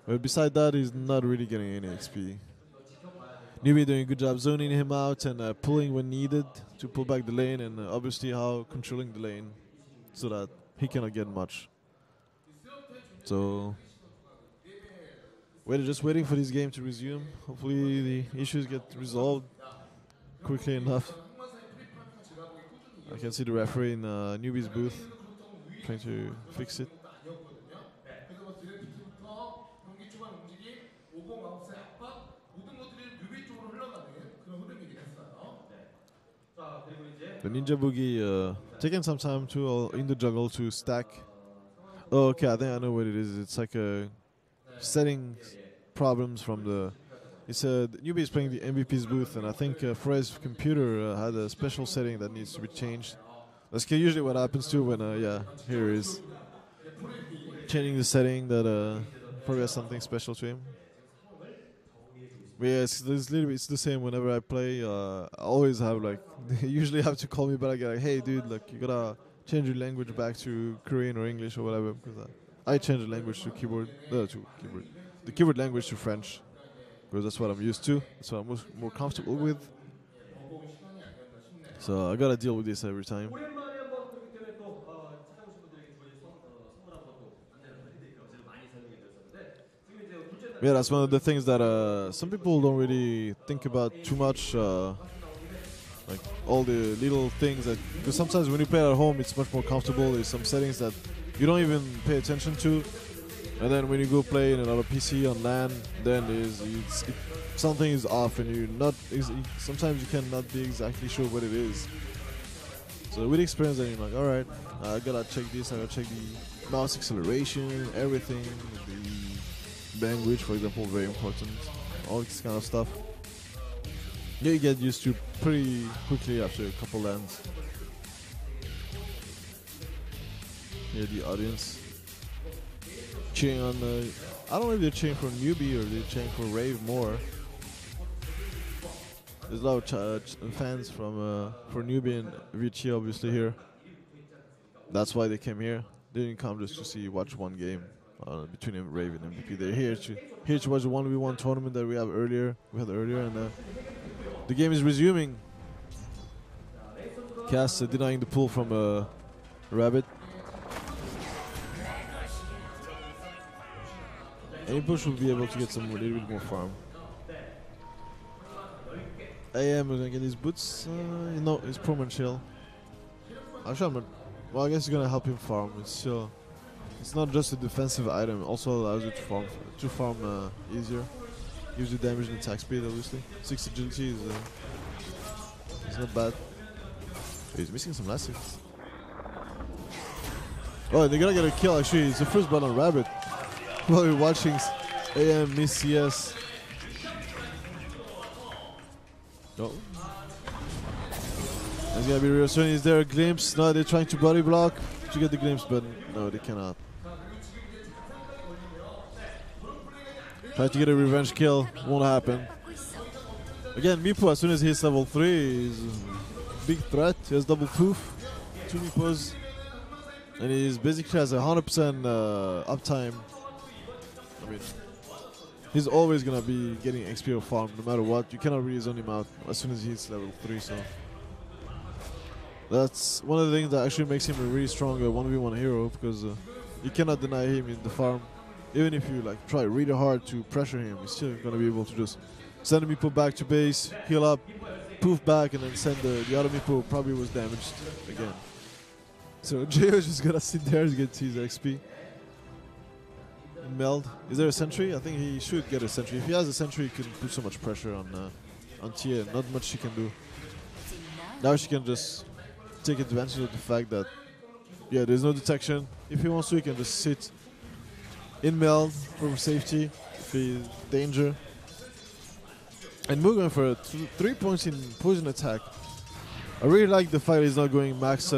But beside that, he's not really getting any XP. NEWBEE doing a good job zoning him out and pulling when needed to pull back the lane, and obviously how controlling the lane so that he cannot get much. So we're just waiting for this game to resume. Hopefully the issues get resolved quickly enough. I can see the referee in NEWBEE's booth trying to fix it. The Ninja Boogie taking some time to in the jungle to stack. Oh, okay, I think I know what it is. It's like a setting problems from the. It's NEWBEE is playing the MVP's booth, and I think Frey's computer had a special setting that needs to be changed. That's usually what happens too when yeah, here it is changing the setting that probably has something special to him. But yeah, it's the same whenever I play. I always have like they usually have to call me back like, hey dude, like you gotta change your language back to Korean or English or whatever, because I change the language to the keyboard language to French, because that's what I'm used to. That's what I'm more comfortable with. So I gotta deal with this every time. Yeah, that's one of the things that some people don't really think about too much. Like all the little things that, because sometimes when you play at home, it's much more comfortable. There's some settings that you don't even pay attention to, and then when you go play in another PC on LAN, then something is off, and you're not. Sometimes you cannot be exactly sure what it is. So with experience, then you're like, all right, I gotta check this. I gotta check the mouse acceleration, everything. The language, for example, very important. All this kind of stuff. Yeah, you get used to pretty quickly after a couple lands. Here, the audience cheering on. I don't know if they're cheering for NEWBEE or they're cheering for RAVE more. There's a lot of fans from for NEWBEE and VT obviously here. That's why they came here. They didn't come just to watch one game between RAVE and MVP. They're here to watch the 1v1 tournament that we had earlier, and the game is resuming. Cass denying the pull from Rabbit. Any push will be able to get some little bit more farm. AM is gonna get his boots. No, it's Proman Chill. Actually, I'm not. Well, I guess it's gonna help him farm. It's not just a defensive item. Also allows you to farm easier. Gives you damage and attack speed, obviously. 6 agility is not bad. He's missing some last hits. Oh, they're gonna get a kill. Actually, it's the first blood on Rabbit. While you're watching AM miss CS. No. There's gonna be real soon. Is there a glimpse? No, they're trying to body block to get the glimpse, but no, they cannot. Try to get a revenge kill, won't happen. Again, Meepo, as soon as he hits level 3, is a big threat. He has double poof, 2 Meepos, and he basically has 100% uptime. I mean, he's always gonna be getting XP or farm no matter what. You cannot really zone him out as soon as he hits level 3, so that's one of the things that actually makes him a really strong 1v1 hero, because you cannot deny him in the farm. Even if you like try really hard to pressure him, he's still gonna be able to just send the Meepo back to base, heal up, poof back, and then send the other Meepo probably was damaged again. So J.O. just gonna sit there to get his XP. Meld. Is there a sentry? I think he should get a sentry. If he has a sentry, he can put so much pressure on Tia. Not much she can do. Now she can just take advantage of the fact that, yeah, there's no detection. If he wants to, he can just sit in meld for safety if he's danger. And we're going for 3 points in poison attack. I really like the fact he's not going max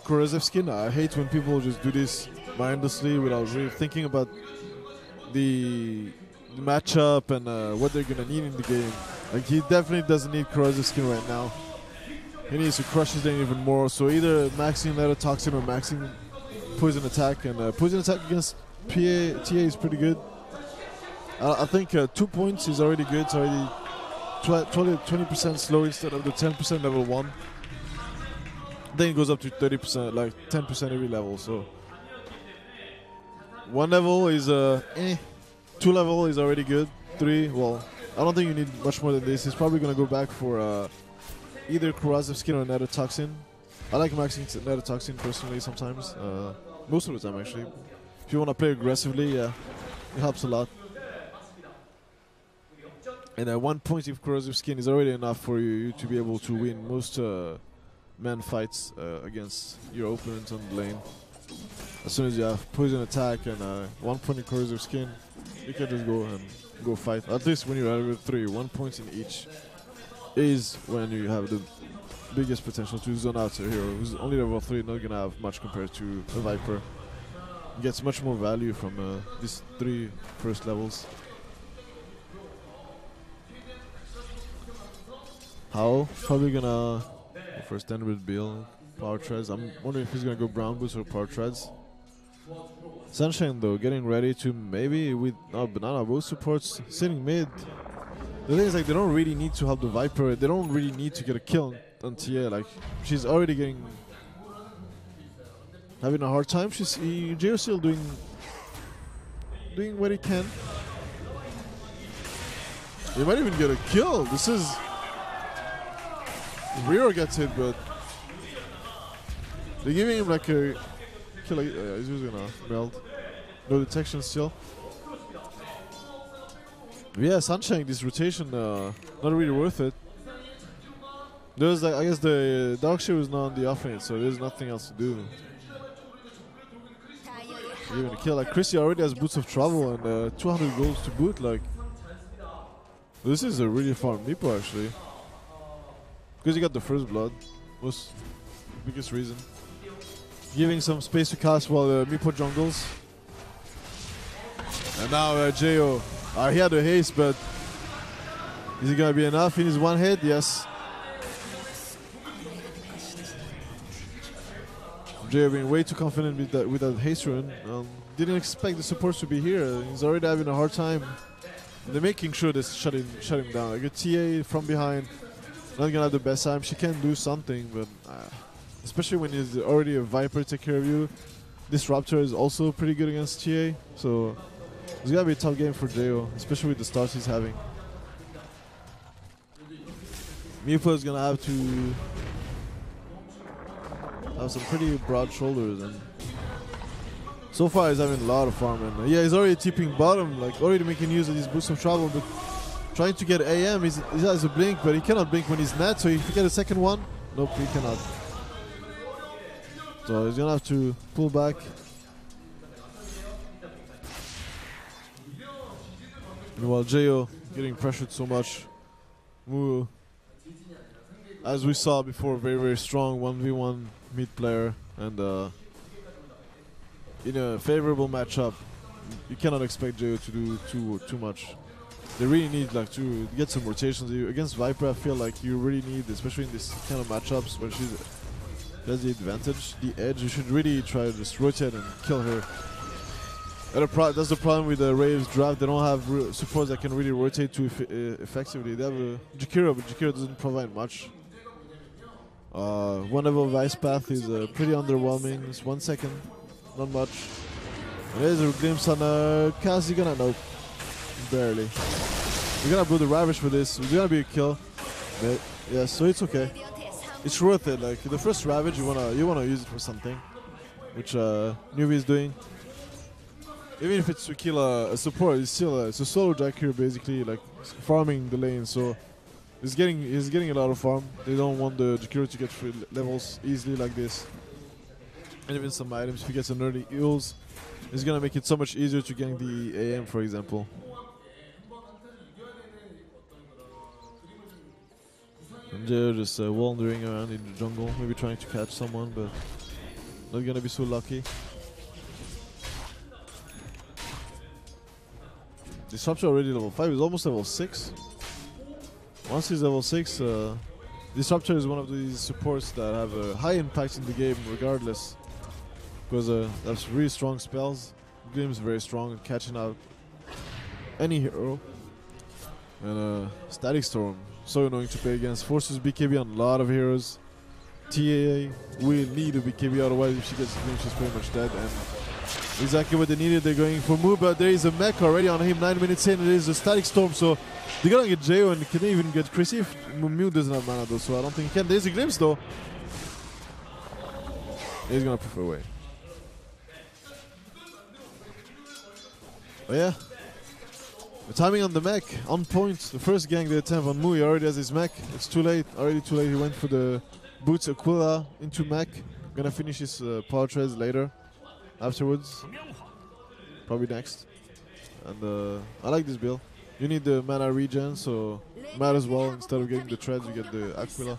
corrosive skin. I hate when people just do this mindlessly without really thinking about the matchup and what they're gonna need in the game. Like, he definitely doesn't need corrosive skin right now. He needs to crush his lane even more. So either maxing letter toxin or maxing poison attack. And poison attack against TA is pretty good. I think 2 points is already good. It's already 20% slow instead of the 10% level 1. Then it goes up to 30%, like 10% every level. So 1 level is 2 level is already good. 3, well, I don't think you need much more than this. He's probably gonna go back for either corrosive skin or nether toxin. I like maxing nether toxin personally sometimes. Most of the time actually. If you want to play aggressively, yeah, it helps a lot. And 1 point of corrosive skin is already enough for you to be able to win most man fights against your opponent on the lane. As soon as you have poison attack and 1 point of corrosive skin, you can just go fight. At least when you're at level 3, 1 point in each is when you have the biggest potential to zone out a hero who's only level 3, not gonna have much compared to a Viper. He gets much more value from these 3 first levels. How? Probably gonna go for standard build, power treads. I'm wondering if he's gonna go brown boots or power treads. Sunshine though, getting ready to maybe with banana both supports sitting mid. The thing is, like, they don't really need to help the Viper. They don't really need to get a kill on TA. Like, she's already having a hard time. Jay's still doing what he can. He might even get a kill. This is Rio gets hit, but they're giving him like a kill. He's using a meld. No detection still. But yeah, Sunshine, this rotation, not really worth it. There's like, I guess the dog shit was not on the offlane, so there's nothing else to do. Even a kill, like Chrissy already has boots of travel and 200 goals to boot. Like, this is a really farm Meepo actually, because he got the first blood. Was the biggest reason. Giving some space to cast while Meepo jungles. And now Jo, he had a haste, but is it gonna be enough? He needs 1 hit, yes. Jo being way too confident with that haste rune. Didn't expect the supports to be here. He's already having a hard time. They're making sure they shut him down. Like a TA from behind, not gonna have the best time. She can do something, but especially when he's already a Viper to take care of you. This Raptor is also pretty good against TA, so it's gonna be a tough game for Jo, especially with the starts he's having. Meepo is gonna have to have some pretty broad shoulders, and so far he's having a lot of farm. And yeah, he's already tipping bottom, like already making use of these boosts of travel, but trying to get AM. He has a blink, but he cannot blink when he's net. So if he get a second one, nope, he cannot. So he's gonna have to pull back. Meanwhile, Jo getting pressured so much. Mu, as we saw before, very, very strong 1v1 mid player, and in a favorable matchup, you cannot expect Jo to do too much. They really need like to get some rotations. Against Viper, I feel like you really need, especially in this kind of matchups when she has the advantage, the edge, you should really try to just rotate and kill her. That's the problem with the RAVE's draft. They don't have supports that can really rotate too effectively. They have a Jakiro, but Jakiro doesn't provide much. 1 level of Ice Path is pretty underwhelming. It's 1 second, not much. And there's a glimpse on Kaz. You're gonna nope, barely. We're gonna build a Ravish for this. It's gonna be a kill, but yeah, so it's okay. It's worth it. Like the first Ravage, you wanna use it for something, which NEWBEE is doing. Even if it's to kill a support, it's still it's a solo Jack here basically, like farming the lane. So He's getting a lot of farm. They don't want the Jakiro to get free levels easily like this. And even some items, if he gets an early heals, it's gonna make it so much easier to gank the AM, for example. And they're just wandering around in the jungle, maybe trying to catch someone, but not gonna be so lucky. Disruptor already level 5, he's almost level 6. Once he's level 6, Disruptor is one of these supports that have a high impact in the game regardless. Because that's really strong spells. The game is very strong at catching out any hero. And Static Storm, so annoying to play against. Forces BKB on a lot of heroes. TAA will need a BKB, otherwise if she gets the game she's pretty much dead. And exactly what they needed, they're going for Mu, but there is a mech already on him 9 minutes in. It is a Static Storm, so they're gonna get Jo and can they even get Chrissy if Mu doesn't have mana though, so I don't think he can. There's a glimpse though. He's gonna prefer away. But yeah, the timing on the mech, on point. The first gank they attempt on Mu, he already has his mech. It's too late, already too late. He went for the boots Aquila into mech. Gonna finish his power treads later, afterwards. Probably next. And I like this build. You need the mana regen, so might as well, instead of getting the treads, you get the Aquila.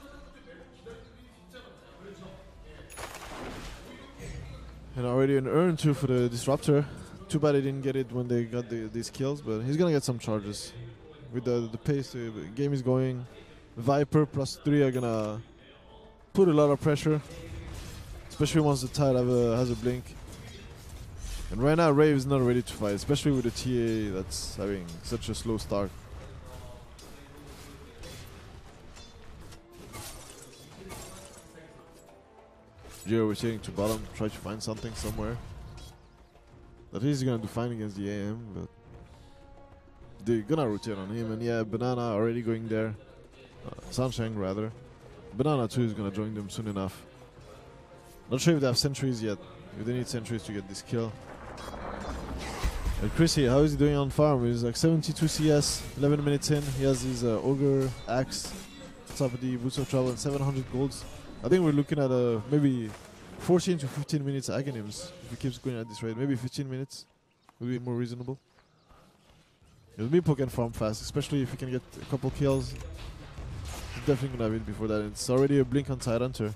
And already an earn 2 for the Disruptor. Too bad they didn't get it when they got these kills, but he's gonna get some charges. With the pace the game is going, Viper +3 are gonna put a lot of pressure, especially once the tide has a blink. And right now RAVE is not ready to fight, especially with the TA that's having such a slow start. Gio rotating to bottom, try to find something somewhere. That he's gonna do fine against the AM, but they're gonna rotate on him. And yeah, Banana already going there. Sunshine rather. Banana too is gonna join them soon enough. Not sure if they have sentries yet. If they need sentries to get this kill. And Chrissy, how is he doing on farm? He's like 72 CS, 11 minutes in. He has his Ogre Axe, top of the Boots of Travel, and 700 golds. I think we're looking at maybe 14 to 15 minutes Aghanims if he keeps going at this rate. Maybe 15 minutes would be more reasonable. Meepo can farm fast, especially if he can get a couple kills. He's definitely gonna have it before that. It's already a blink on Tidehunter.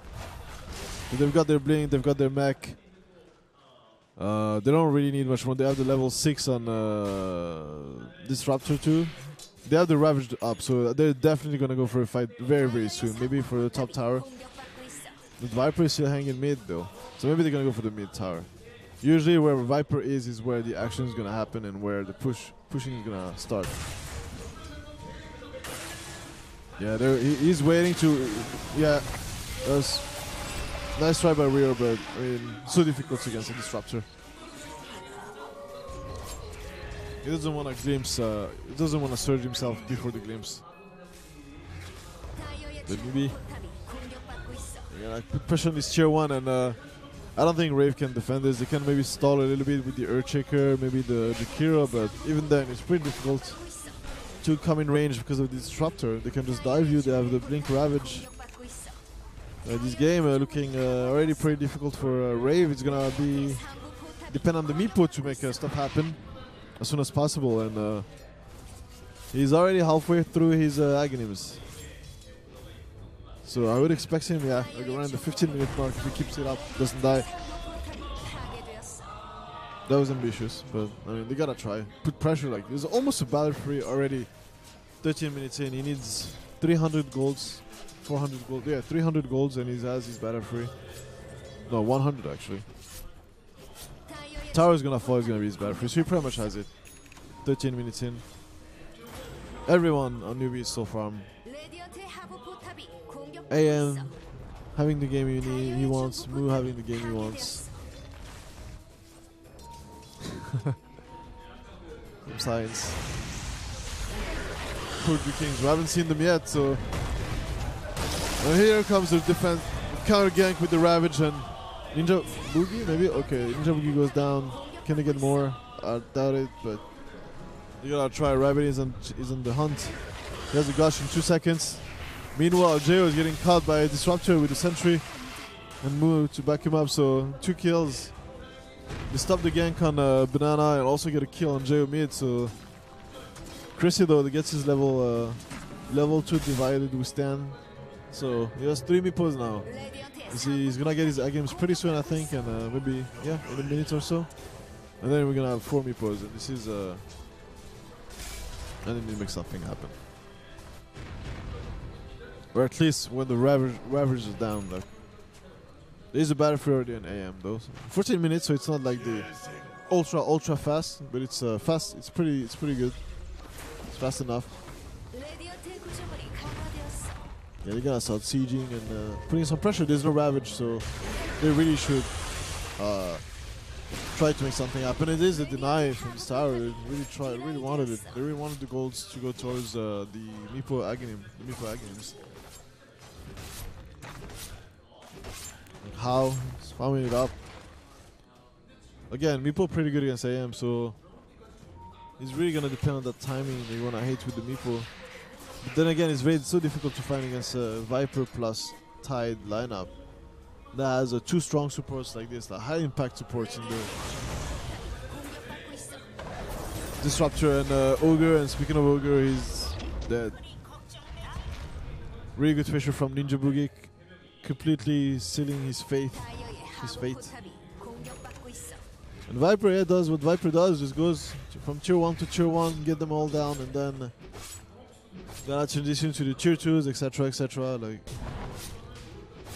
So they've got their blink, they've got their mech. They don't really need much more. They have the level 6 on Disruptor too. They have the Ravage up, so they're definitely gonna go for a fight very, very soon. Maybe for the top tower. The Viper is still hanging mid though, so maybe they're gonna go for the mid tower. Usually where Viper is where the action is gonna happen and where the pushing is gonna start. Yeah, he's waiting to. Yeah, that was nice try by Rio, but I mean, so difficult against a Disruptor. He doesn't want to glimpse. He doesn't want to surge himself before the glimpse. But maybe. Yeah, like put pressure on this tier 1, and I don't think RAVE can defend this. They can maybe stall a little bit with the Earthshaker, maybe the Kira, but even then it's pretty difficult to come in range because of this Disruptor. They can just dive you, they have the Blink Ravage. This game looking already pretty difficult for RAVE. It's gonna be depend on the Meepo to make stuff happen as soon as possible, and he's already halfway through his Aghanims. So I would expect him, yeah, like around the 15-minute mark if he keeps it up, doesn't die. That was ambitious, but I mean, they gotta try. Put pressure, like, there's almost a battle free already. 13 minutes in, he needs 300 golds, 400 gold, yeah, 300 golds, and he has his battle free. No, 100 actually. Tower's gonna fall, is gonna be his battle free, so he pretty much has it. 13 minutes in. Everyone on NEWBEE is so farm. AM having the game he wants, Mu having the game he wants. Some science. Poor Kings, we haven't seen them yet, so. And here comes the defense, counter gank with the Ravage and Ninja Boogie, maybe? Okay, Ninja Boogie goes down. Can they get more? I doubt it, but you gotta try. Rabbit is on the hunt. He has a gush in 2 seconds. Meanwhile, Jeo is getting caught by a disruptor with a sentry and move to back him up. So 2 kills. They stop the gank on Banana and also get a kill on Jeo mid. So Chrissy though gets his level 2 divided with Stan. So he has 3 meepos now. You see, he's gonna get his A games pretty soon, I think, and maybe in a minute or so. And then we're gonna have 4 meepos, and this is I need to make something happen. Or at least when the Ravage is down, like there's a battlefield already in AM though. So 14 minutes, so it's not like the ultra fast, but it's fast. It's pretty good. It's fast enough. Yeah, they're gonna start sieging and putting some pressure. There's no Ravage, so they really should try to make something happen. It is a deny from the tower. They really wanted it. They really wanted the golds to go towards the Meepo Aghanim. How? He's farming it up. Again, Meepo pretty good against AM, so it's really gonna depend on that timing you wanna hit with the Meepo. But then again, it's so difficult to find against a Viper plus Tide lineup that has 2 strong supports like this, high impact supports in the Disruptor and Ogre. And speaking of Ogre, he's dead. Really good Fisher from Ninja Boogie, completely sealing his fate. And Viper does what Viper does, just goes from tier 1 to tier 1, get them all down, and then gonna transition to the tier 2s, etc. Like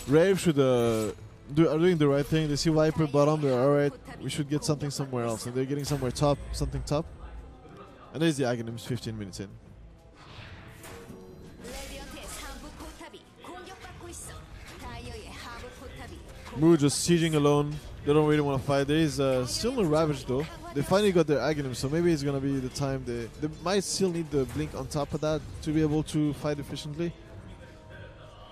RAVE should are doing the right thing. They see Viper bottom, they're alright, we should get something somewhere else, and they're getting somewhere top, something top. And there's the Aghanims 15 minutes in. Moo just sieging alone. They don't really want to fight. There is still no Ravage though. They finally got their Aghanim, so maybe it's gonna be the time they might still need the Blink on top of that to be able to fight efficiently.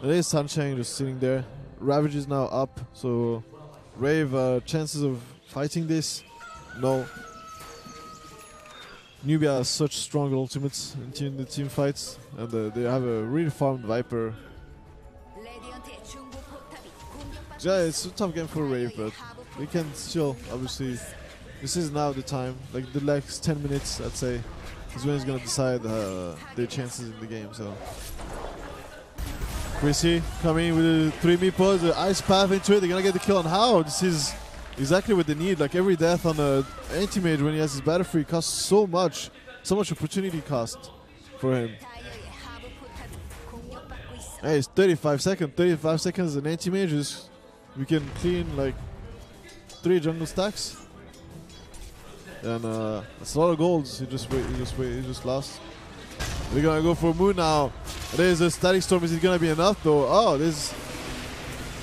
There is Sunshine just sitting there. Ravage is now up, so RAVE chances of fighting this? No. NEWBEE has such strong ultimates in the team fights, and they have a really farmed Viper. Yeah, it's a tough game for RAVE, but we can still, obviously, this is now the time, like the next 10 minutes, I'd say, is when it's gonna decide their chances in the game. So Chrissy coming with the 3 meepos, the ice path into it, they're gonna get the kill on How. This is exactly what they need. Like every death on a anti-mage when he has his battle free costs so much opportunity cost for him. Hey, it's 35 seconds an anti-mage is, we can clean like 3 jungle stacks. And that's a lot of golds. He just lost. We're gonna go for Moon now. There's a static storm. Is it gonna be enough though? Oh, this.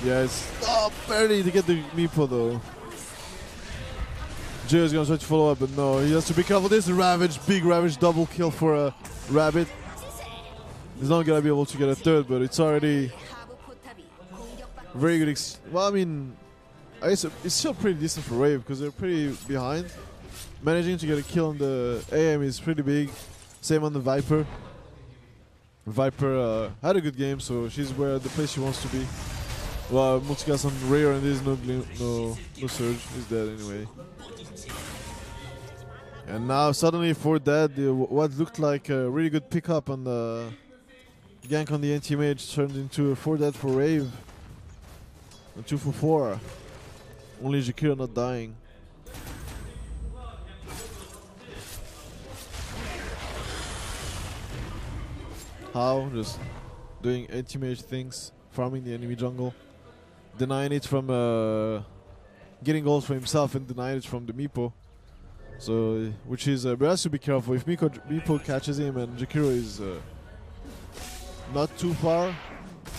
Yeah, it's barely to get the meepo though. Jay is gonna try to follow up, but no, he has to be careful. There's a Ravage, big Ravage double kill for a Rabbit. He's not gonna be able to get a third, but it's already very good. Well, I mean, it's still pretty decent for RAVE because they're pretty behind. Managing to get a kill on the AM is pretty big. Same on the Viper. Viper had a good game, so she's where the place she wants to be. Well, Multicast on Rare and there's no Surge. He's dead anyway. And now suddenly for dead, what looked like a really good pickup on the gank on the anti-mage turned into a 4 dead for RAVE. And 2 for 4. Only Jakira not dying. How? Just doing anti-mage things, farming the enemy jungle, denying it from getting goals for himself and denying it from the meepo. So, which is, but has to be careful. If meepo catches him and Jakiro is not too far,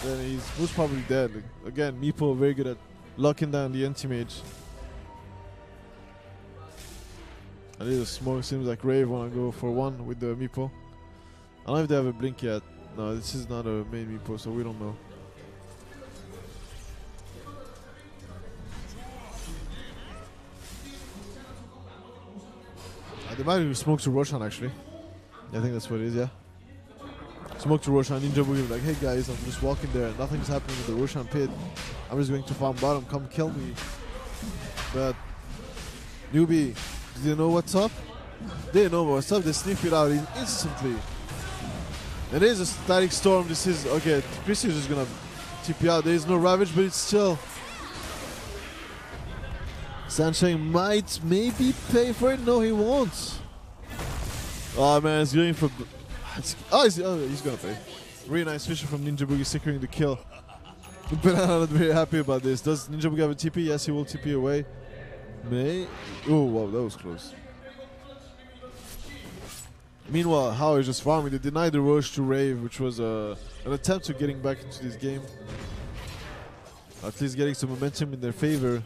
then he's most probably dead. Like, again, meepo very good at locking down the anti-mage. And it is smoke. Seems like RAVE wanna go for 1 with the meepo. I don't know if they have a blink yet. No, this is not a main meepo, so we don't know. They might even smoke to Roshan actually. I think that's what it is, yeah. smoke to Roshan. Ninja Boogie like, hey guys, I'm just walking there. Nothing's happening with the Roshan pit. I'm just going to farm bottom. Come kill me. But NEWBEE, do you know what's up? They know what's up. They sniff it out instantly. It is a static storm. This is okay. Chris is just gonna TP out. There is no Ravage, but it's still. Sunshine might maybe pay for it. No, he won't. Oh man, he's going for. He's gonna pay. Really nice vision from Ninja Boogie securing the kill. But I'm not very happy about this. Does Ninja Boogie have a TP? Yes, he will TP away. Oh wow, that was close. Meanwhile, How is just farming. They denied the rush to RAVE, which was an attempt to getting back into this game. At least getting some momentum in their favor.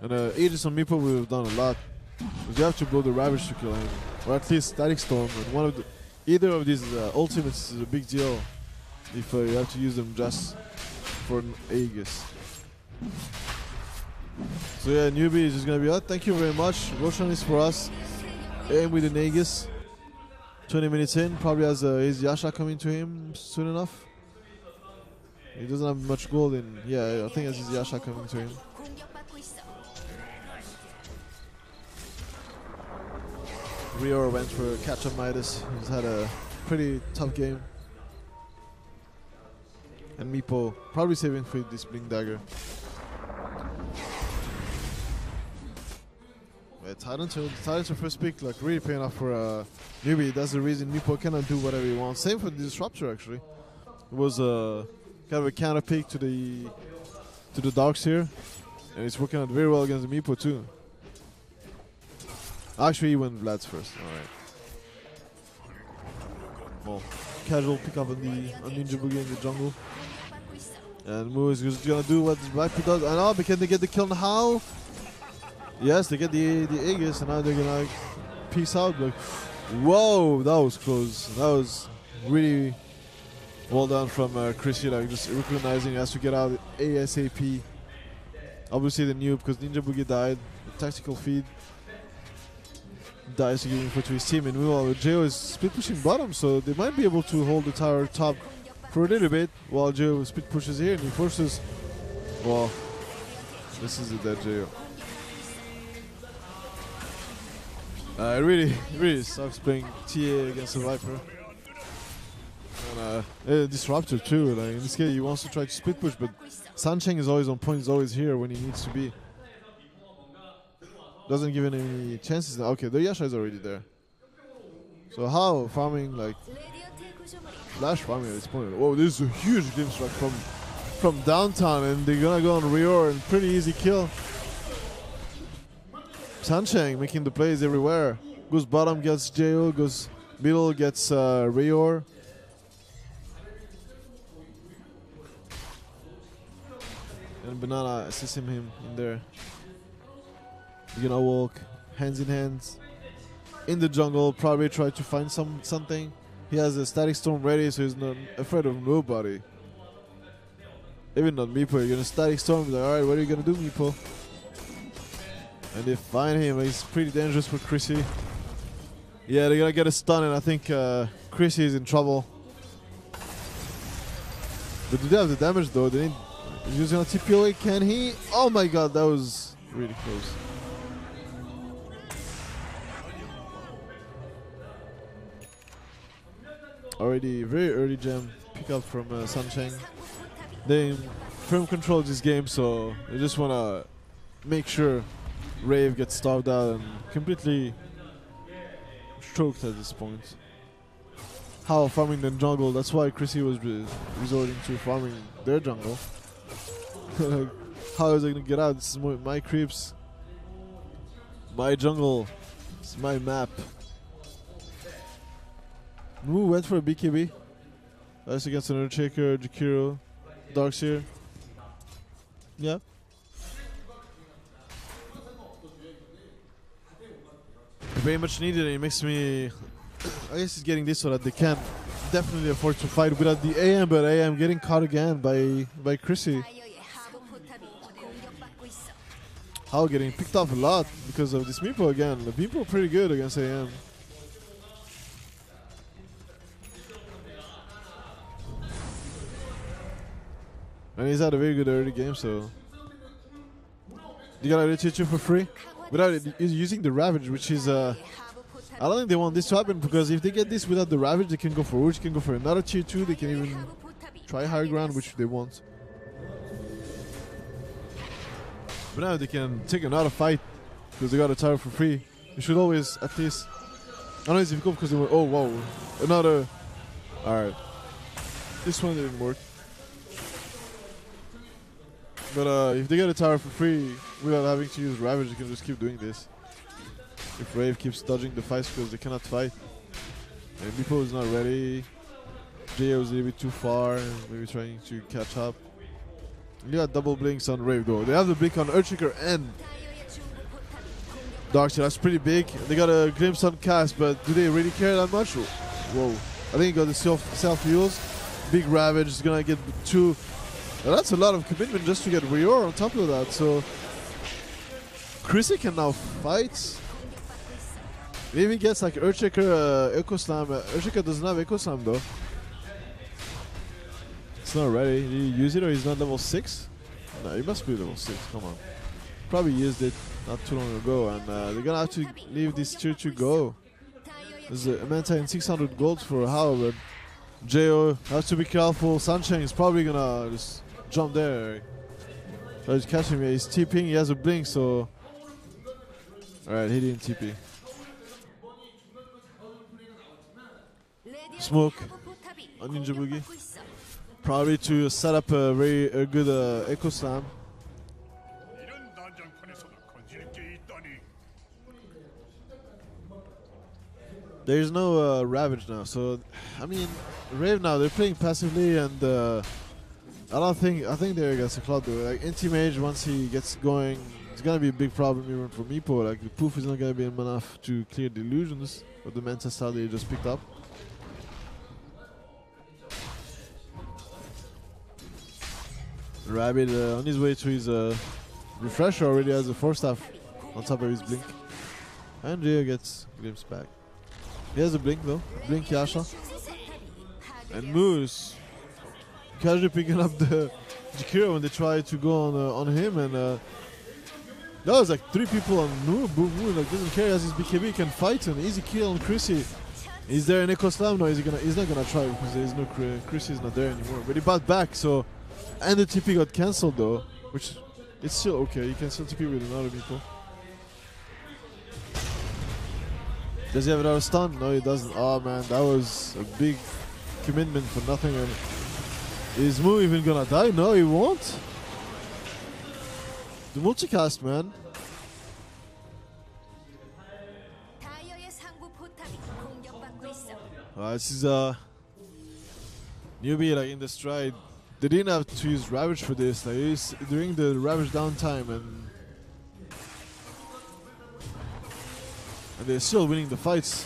And Aegis on Meepo would have done a lot. Because you have to blow the Ravage to kill him. Or at least Static Storm. And either of these ultimates is a big deal. If you have to use them just for an Aegis. So yeah, NEWBEE is just going to be out. Thank you very much. Roshan is for us. Aim with an Aegis. 20 minutes in, probably has his Yasha coming to him soon enough. He doesn't have much gold in. Yeah, I think has his Yasha coming to him. Rior went for catch-up Midas. He's had a pretty tough game. And Meepo probably saving for this Blink Dagger. Titans are first pick, like really paying off for NEWBEE. That's the reason Meepo cannot do whatever he wants. Same for the Disruptor actually. It was kind of a counter pick to the Dogs here, and it's working out very well against the Meepo too. Actually, he went Vlad's first. All right. Well, casual pick up on Ninja Boogie in the jungle, and Moo is just gonna do what Viper does. And oh, can they get the kill on How? Yes, they get the Aegis, and now they're gonna peace out. Like, whoa, that was close. That was really well done from Chrissy. Like, just recognizing he has to get out ASAP. Obviously, the noob because Ninja Boogie died. The tactical feed dies to give info to his team, and meanwhile, Jo is split pushing bottom, so they might be able to hold the tower top for a little bit while Jo split pushes here, and he forces. Well, this is a dead Jo. It really sucks playing TA against a Viper. And a Disruptor too. Like in this case, he wants to try to split push, but Sancheng is always on point. He's always here when he needs to be. Doesn't give him any chances now. Okay, the Yasha is already there. So how farming like flash farming at this point? Oh, this is a huge game strike from downtown, and they're gonna go on Rior and pretty easy kill. Sancheng making the plays everywhere. Goes bottom, gets Jo. Goes middle, gets Rior. And Banana assisting him in there. You're gonna walk hands in hands in the jungle. Probably try to find something. He has a Static Storm ready, so he's not afraid of nobody. Even not Meepo. You're gonna Static Storm. Like, all right, what are you gonna do, Meepo? And they find him. He's pretty dangerous for Chrissy. Yeah, they're gonna get a stun, and I think Chrissy is in trouble. But do they have the damage though? They need. He's using a TP away. Can he? Oh my god, that was really close. Already very early gem pick up from Sancheng. They firm control this game, so they just wanna make sure RAVE gets starved out and completely choked at this point. How farming the jungle, that's why Chrissy was resorting to farming their jungle. How is I gonna get out? This is my creeps. My jungle. It's my map. Moo went for a BKB. That's against another Shaker, Jakiro, Darks here. Yeah. Very much needed. It makes me. I guess he's getting this so that they can definitely afford to fight without the AM, but AM getting caught again by Chrissy. How getting picked off a lot because of this Meepo again. The Meepo pretty good against AM. And he's had a very good early game, so you gotta tier 2 for free without using the Ravage, which is I don't think they want this to happen, because if they get this without the Ravage, they can go for Urge, can go for another tier 2, they can even try higher ground, which they want. But now they can take another fight because they got a tower for free. You should always at least. I know it's difficult because they were. Oh wow, another. All right, this one didn't work. But if they get a tower for free without having to use Ravage, they can just keep doing this. If RAVE keeps dodging the fights because they cannot fight, and Meepo is not ready. JO is a little bit too far, maybe trying to catch up. You got double blinks on RAVE though. They have the blink on Earthshaker and Darkseid. That's pretty big. They got a glimpse on Cast, but do they really care that much? Whoa. I think he got the self heals. Big Ravage is gonna get 2. Now that's a lot of commitment just to get Rior on top of that. So Chrissy can now fight. Maybe he gets like Earthshaker Echo Slam. Earthshaker doesn't have Echo Slam though. It's not ready. Did he use it or he's not level 6? No, he must be level 6. Come on. Probably used it not too long ago, and they're gonna have to leave this tier 2 go. There's a Manta and 600 gold for How, but JO has to be careful. Sunshine is probably gonna just jump there. Try to catch him. Yeah, he's TPing. He has a blink, so. Alright, he didn't TP. Smoke on Ninja Boogie. Probably to set up a very good Echo Slam. There's no Ravage now, so I mean, RAVE now they're playing passively, and I think they're against the Cloud though. Like Anti-Mage, once he gets going, it's gonna be a big problem even for Meepo. Like the poof is not gonna be enough to clear the illusions of the Manta style they just picked up. Rabbit on his way to his refresher already has a 4-staff on top of his blink. And Rio gets glimpse back. He has a blink though. Blink Yasha. And Moose casually picking up the Jakiro when they try to go on him, and that was like 3 people on Moo. Moo like doesn't care, as his BKB, he can fight, an easy kill on Chrissy. Is there an Echo Slam? No, he's not gonna try because there's no Chrissy is not there anymore. But he bought back, so. And the TP got cancelled though, which it's still okay. You can still TP with another Meepo. Does he have another stun? No, he doesn't. Oh man, that was a big commitment for nothing. And is Moo even gonna die? No, he won't. The multicast, man. This is NEWBEE like in the stride. They didn't have to use Ravage for this. Like it's during the Ravage downtime, and they're still winning the fights.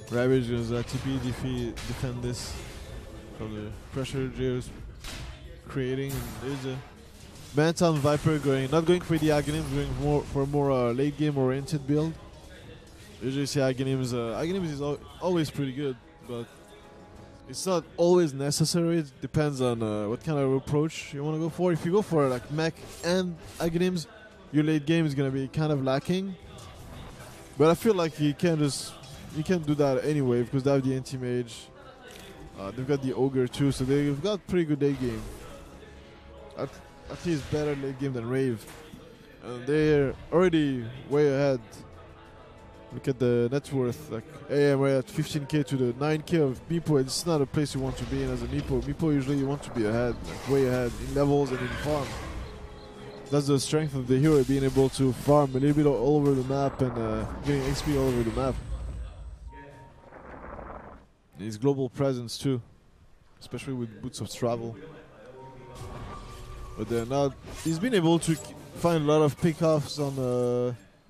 Ravage is TP defend this from the pressure Geo's creating. And there's a Manta and Viper not going for the Aghanim, going for a more late game oriented build. Usually see Aghanims is always pretty good, but it's not always necessary. It depends on what kind of approach you want to go for. If you go for like mech and Aghanims, your late game is gonna be kind of lacking. But I feel like you can do that anyway because they have the Anti-Mage. They've got the Ogre too, so they've got pretty good late game. At least better late game than RAVE. They're already way ahead. Look at the net worth, like AM we're at 15k to the 9k of Meepo. It's not a place you want to be in as a Meepo. Meepo usually you want to be ahead, like way ahead in levels and in farm. That's the strength of the hero, being able to farm a little bit all over the map and getting XP all over the map. And his global presence too, especially with Boots of Travel. But they're not. He's been able to find a lot of pickoffs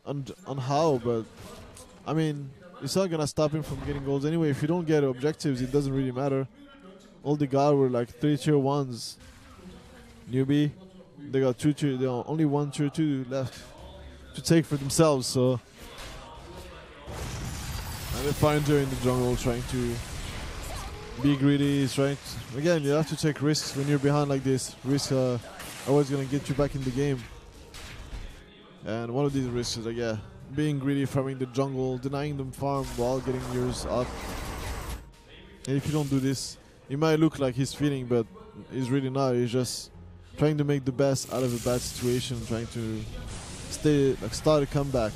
on How, but I mean, it's not gonna stop him from getting goals anyway. If you don't get objectives, it doesn't really matter. All they got were like 3 tier 1s. NEWBEE, they got only 1 tier 2 left to take for themselves. So And they find her in the jungle trying to be greedy. He's trying to, again, you have to take risks when you're behind like this. Risks are always going to get you back in the game. And one of these risks is like, yeah, being greedy, farming the jungle, denying them farm while getting yours up. And if you don't do this, it might look like he's feeding, but he's really not. He's just trying to make the best out of a bad situation, trying to start a comeback.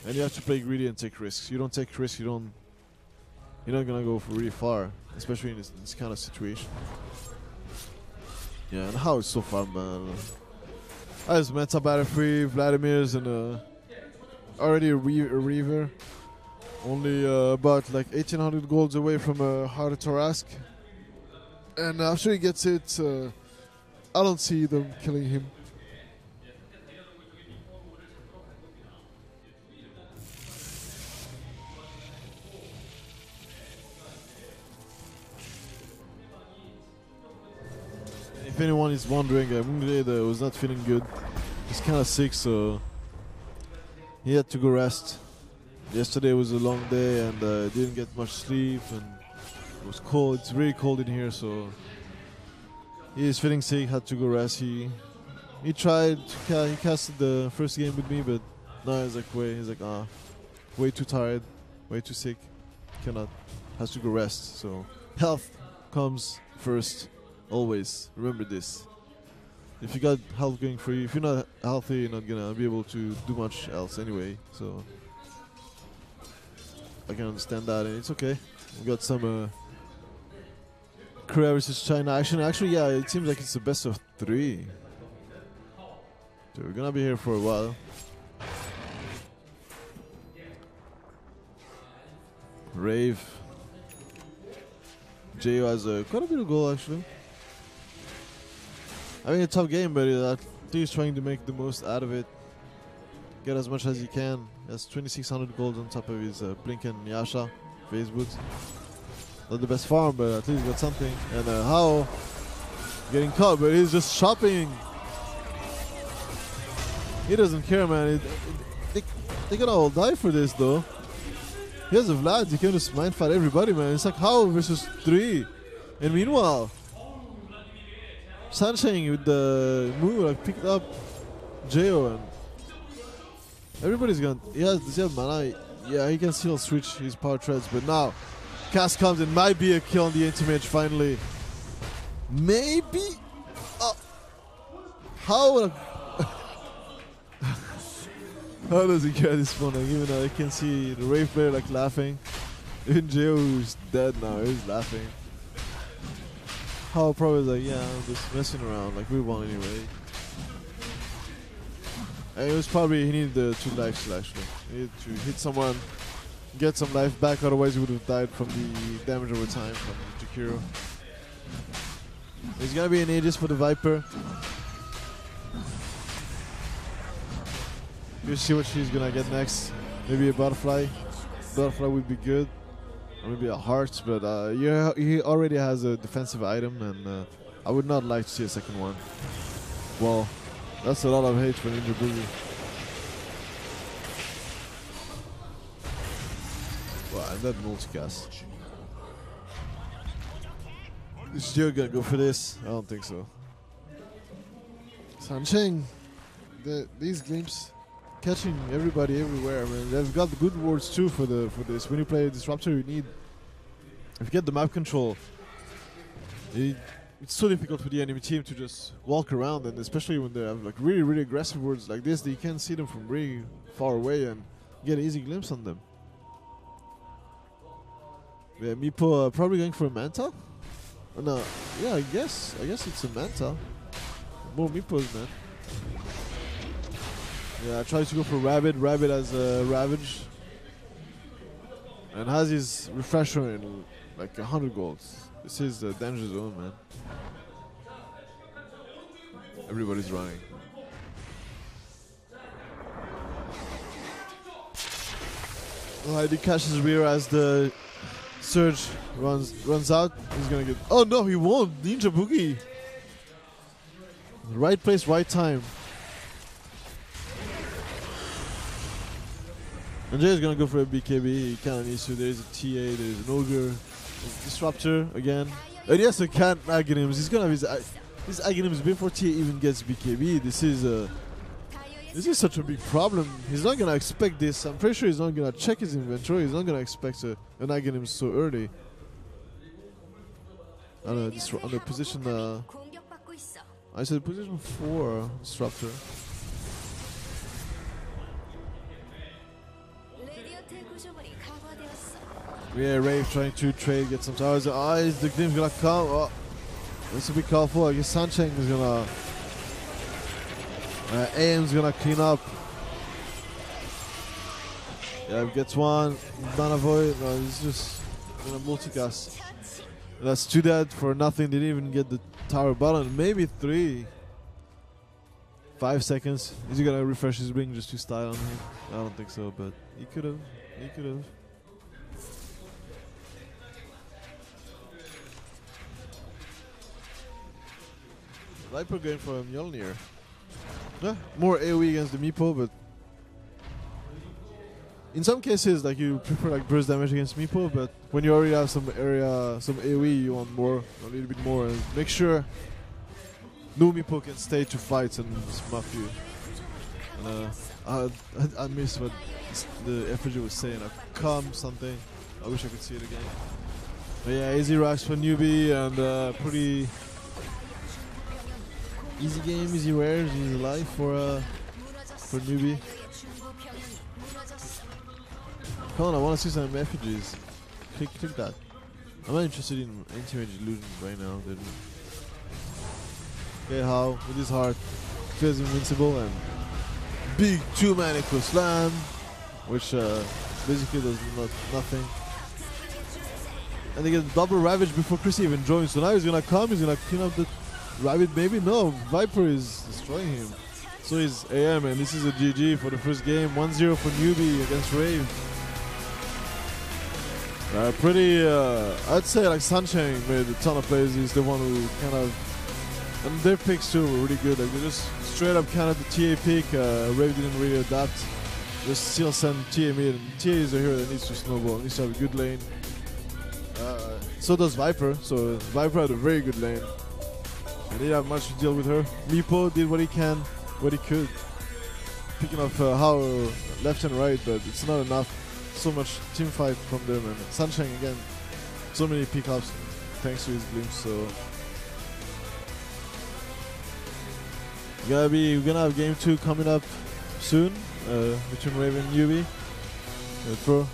And you have to play greedy and take risks. You don't take risks, you're not gonna go for really far, especially in this kind of situation. Yeah, and how it's so fun, man. I just met Meta free, Vladimir's and already a Reaver. Only about like 1800 golds away from a Heart Torask. And after he gets it, I don't see them killing him. If anyone is wondering, Mungre was not feeling good. He's kind of sick, so he had to go rest. Yesterday was a long day and didn't get much sleep, and it was cold. It's really cold in here, so he is feeling sick. Had to go rest. He tried. He casted the first game with me, but no, he's like way too tired, way too sick. Cannot. Has to go rest. So health comes first. Always remember this. If you got health going for you, if you're not healthy, you're not gonna be able to do much else anyway. So I can understand that, and it's okay. We got some Korea versus China action. Actually, yeah, it seems like it's the best of 3. So we're gonna be here for a while. RAVE. JO has quite a bit of goal actually. I mean, a tough game, but he's trying to make the most out of it. Get as much as he can. He has 2600 gold on top of his Blink and Yasha, Facebook. Not the best farm, but at least got something. And How getting caught, but he's just shopping. He doesn't care, man. They're gonna all die for this, though. He has a Vlad, he can just mind fight everybody, man. It's like How versus 3. And meanwhile, Sunshine with the move like picked up Jo, and everybody's gone. He has mana. Yeah, he can still switch his power treads, but now Cast comes and might be a kill on the anti-mage finally. Maybe. How? How does he get this one? Like, even though I can see the RAVE player like laughing. Even Jo, who's dead now, is laughing. How probably like, yeah, I'm just messing around, like we won anyway. And it was probably, he needed the 2 lives actually. He needed to hit someone, get some life back, otherwise he would have died from the damage over time from Jakiro. There's gonna be an Aegis for the Viper. We'll see what she's gonna get next. Maybe a Butterfly. Butterfly would be good. Or maybe a Heart, but yeah, he already has a defensive item, and I would not like to see a second one. Well, that's a lot of hate for Ninja Boogie. Wow, and that multicast. Is Gio gonna go for this? I don't think so. Sancheng, these games catching everybody everywhere, man. They've got good wards too for this. When you play a Disruptor, you need, if you get the map control, it's so difficult for the enemy team to just walk around, and especially when they have like really aggressive wards like this, that you can see them from really far away and get an easy glimpse on them. Yeah, Meepo probably going for a Manta? Oh, no, yeah, I guess it's a Manta. More Meepos, man. Yeah, I tried to go for Rabbit. Rabbit has Ravage. And has his Refresher in like 100 golds. This is the danger zone, man. Everybody's running. He catches rear as the Surge runs out. He's gonna get. Oh no, he won! Ninja Boogie! Right place, right time. And Jay is gonna go for a BKB. He kind of needs to. There's a TA, there's an Ogre, there's a Disruptor again. And yes, a Cat Aghanims. He's gonna have his Aghanims before TA even gets BKB. This is such a big problem. He's not gonna expect this. I'm pretty sure he's not gonna check his inventory. He's not gonna expect an Aghanim so early. On the position, I said position 4 Disruptor. Yeah, Rave trying to trade, get some towers. The Glim's gonna come. Oh, needs to be careful. I guess Sancheng is gonna. AM's gonna clean up. Yeah, gets one. Mana Void. No, he's just gonna multicast. That's 2 dead for nothing. Didn't even get the tower button. Maybe 3. 5 seconds. Is he gonna refresh his ring just to style on him? I don't think so, but he could have. He could have. Viper going for Mjolnir. Yeah, more AoE against the Meepo, but in some cases, like you prefer like burst damage against Meepo, but when you already have some area, some AoE, you want more, a little bit more, and make sure no Meepo can stay to fight and smuff you. And I miss what the effigy was saying, like come something. I wish I could see it again. But yeah, easy rush for NEWBEE and pretty. Easy game, easy wares, easy life for NEWBEE. Come on, I want to see some effigies. Click that. I'm not interested in anti-mage illusion right now. Okay, how with his heart feels invincible and big 2-man echo slam, which basically does nothing. And they get double ravage before Chrissy even joins. So now he's gonna come, he's gonna clean up the Rabbit, maybe? No, Viper is destroying him. So is AM, and this is a GG for the first game. 1-0 for NEWBEE against RAVE. Pretty, I'd say like Sunshine made a ton of plays. He's the one who kind of, and their picks too were really good. Like they just straight up kind of the TA pick. RAVE didn't really adapt. Just still send TA mid. And TA is a hero that needs to snowball, needs to have a good lane. So does Viper. So Viper had a very good lane. I didn't have much to deal with her. Meepo did what he could. Picking up how left and right, but it's not enough. So much team fight from them, and Sunshine again. So many pickups thanks to his glimpse. So we're gonna have game 2 coming up soon between RAVE and NEWBEE. Pro.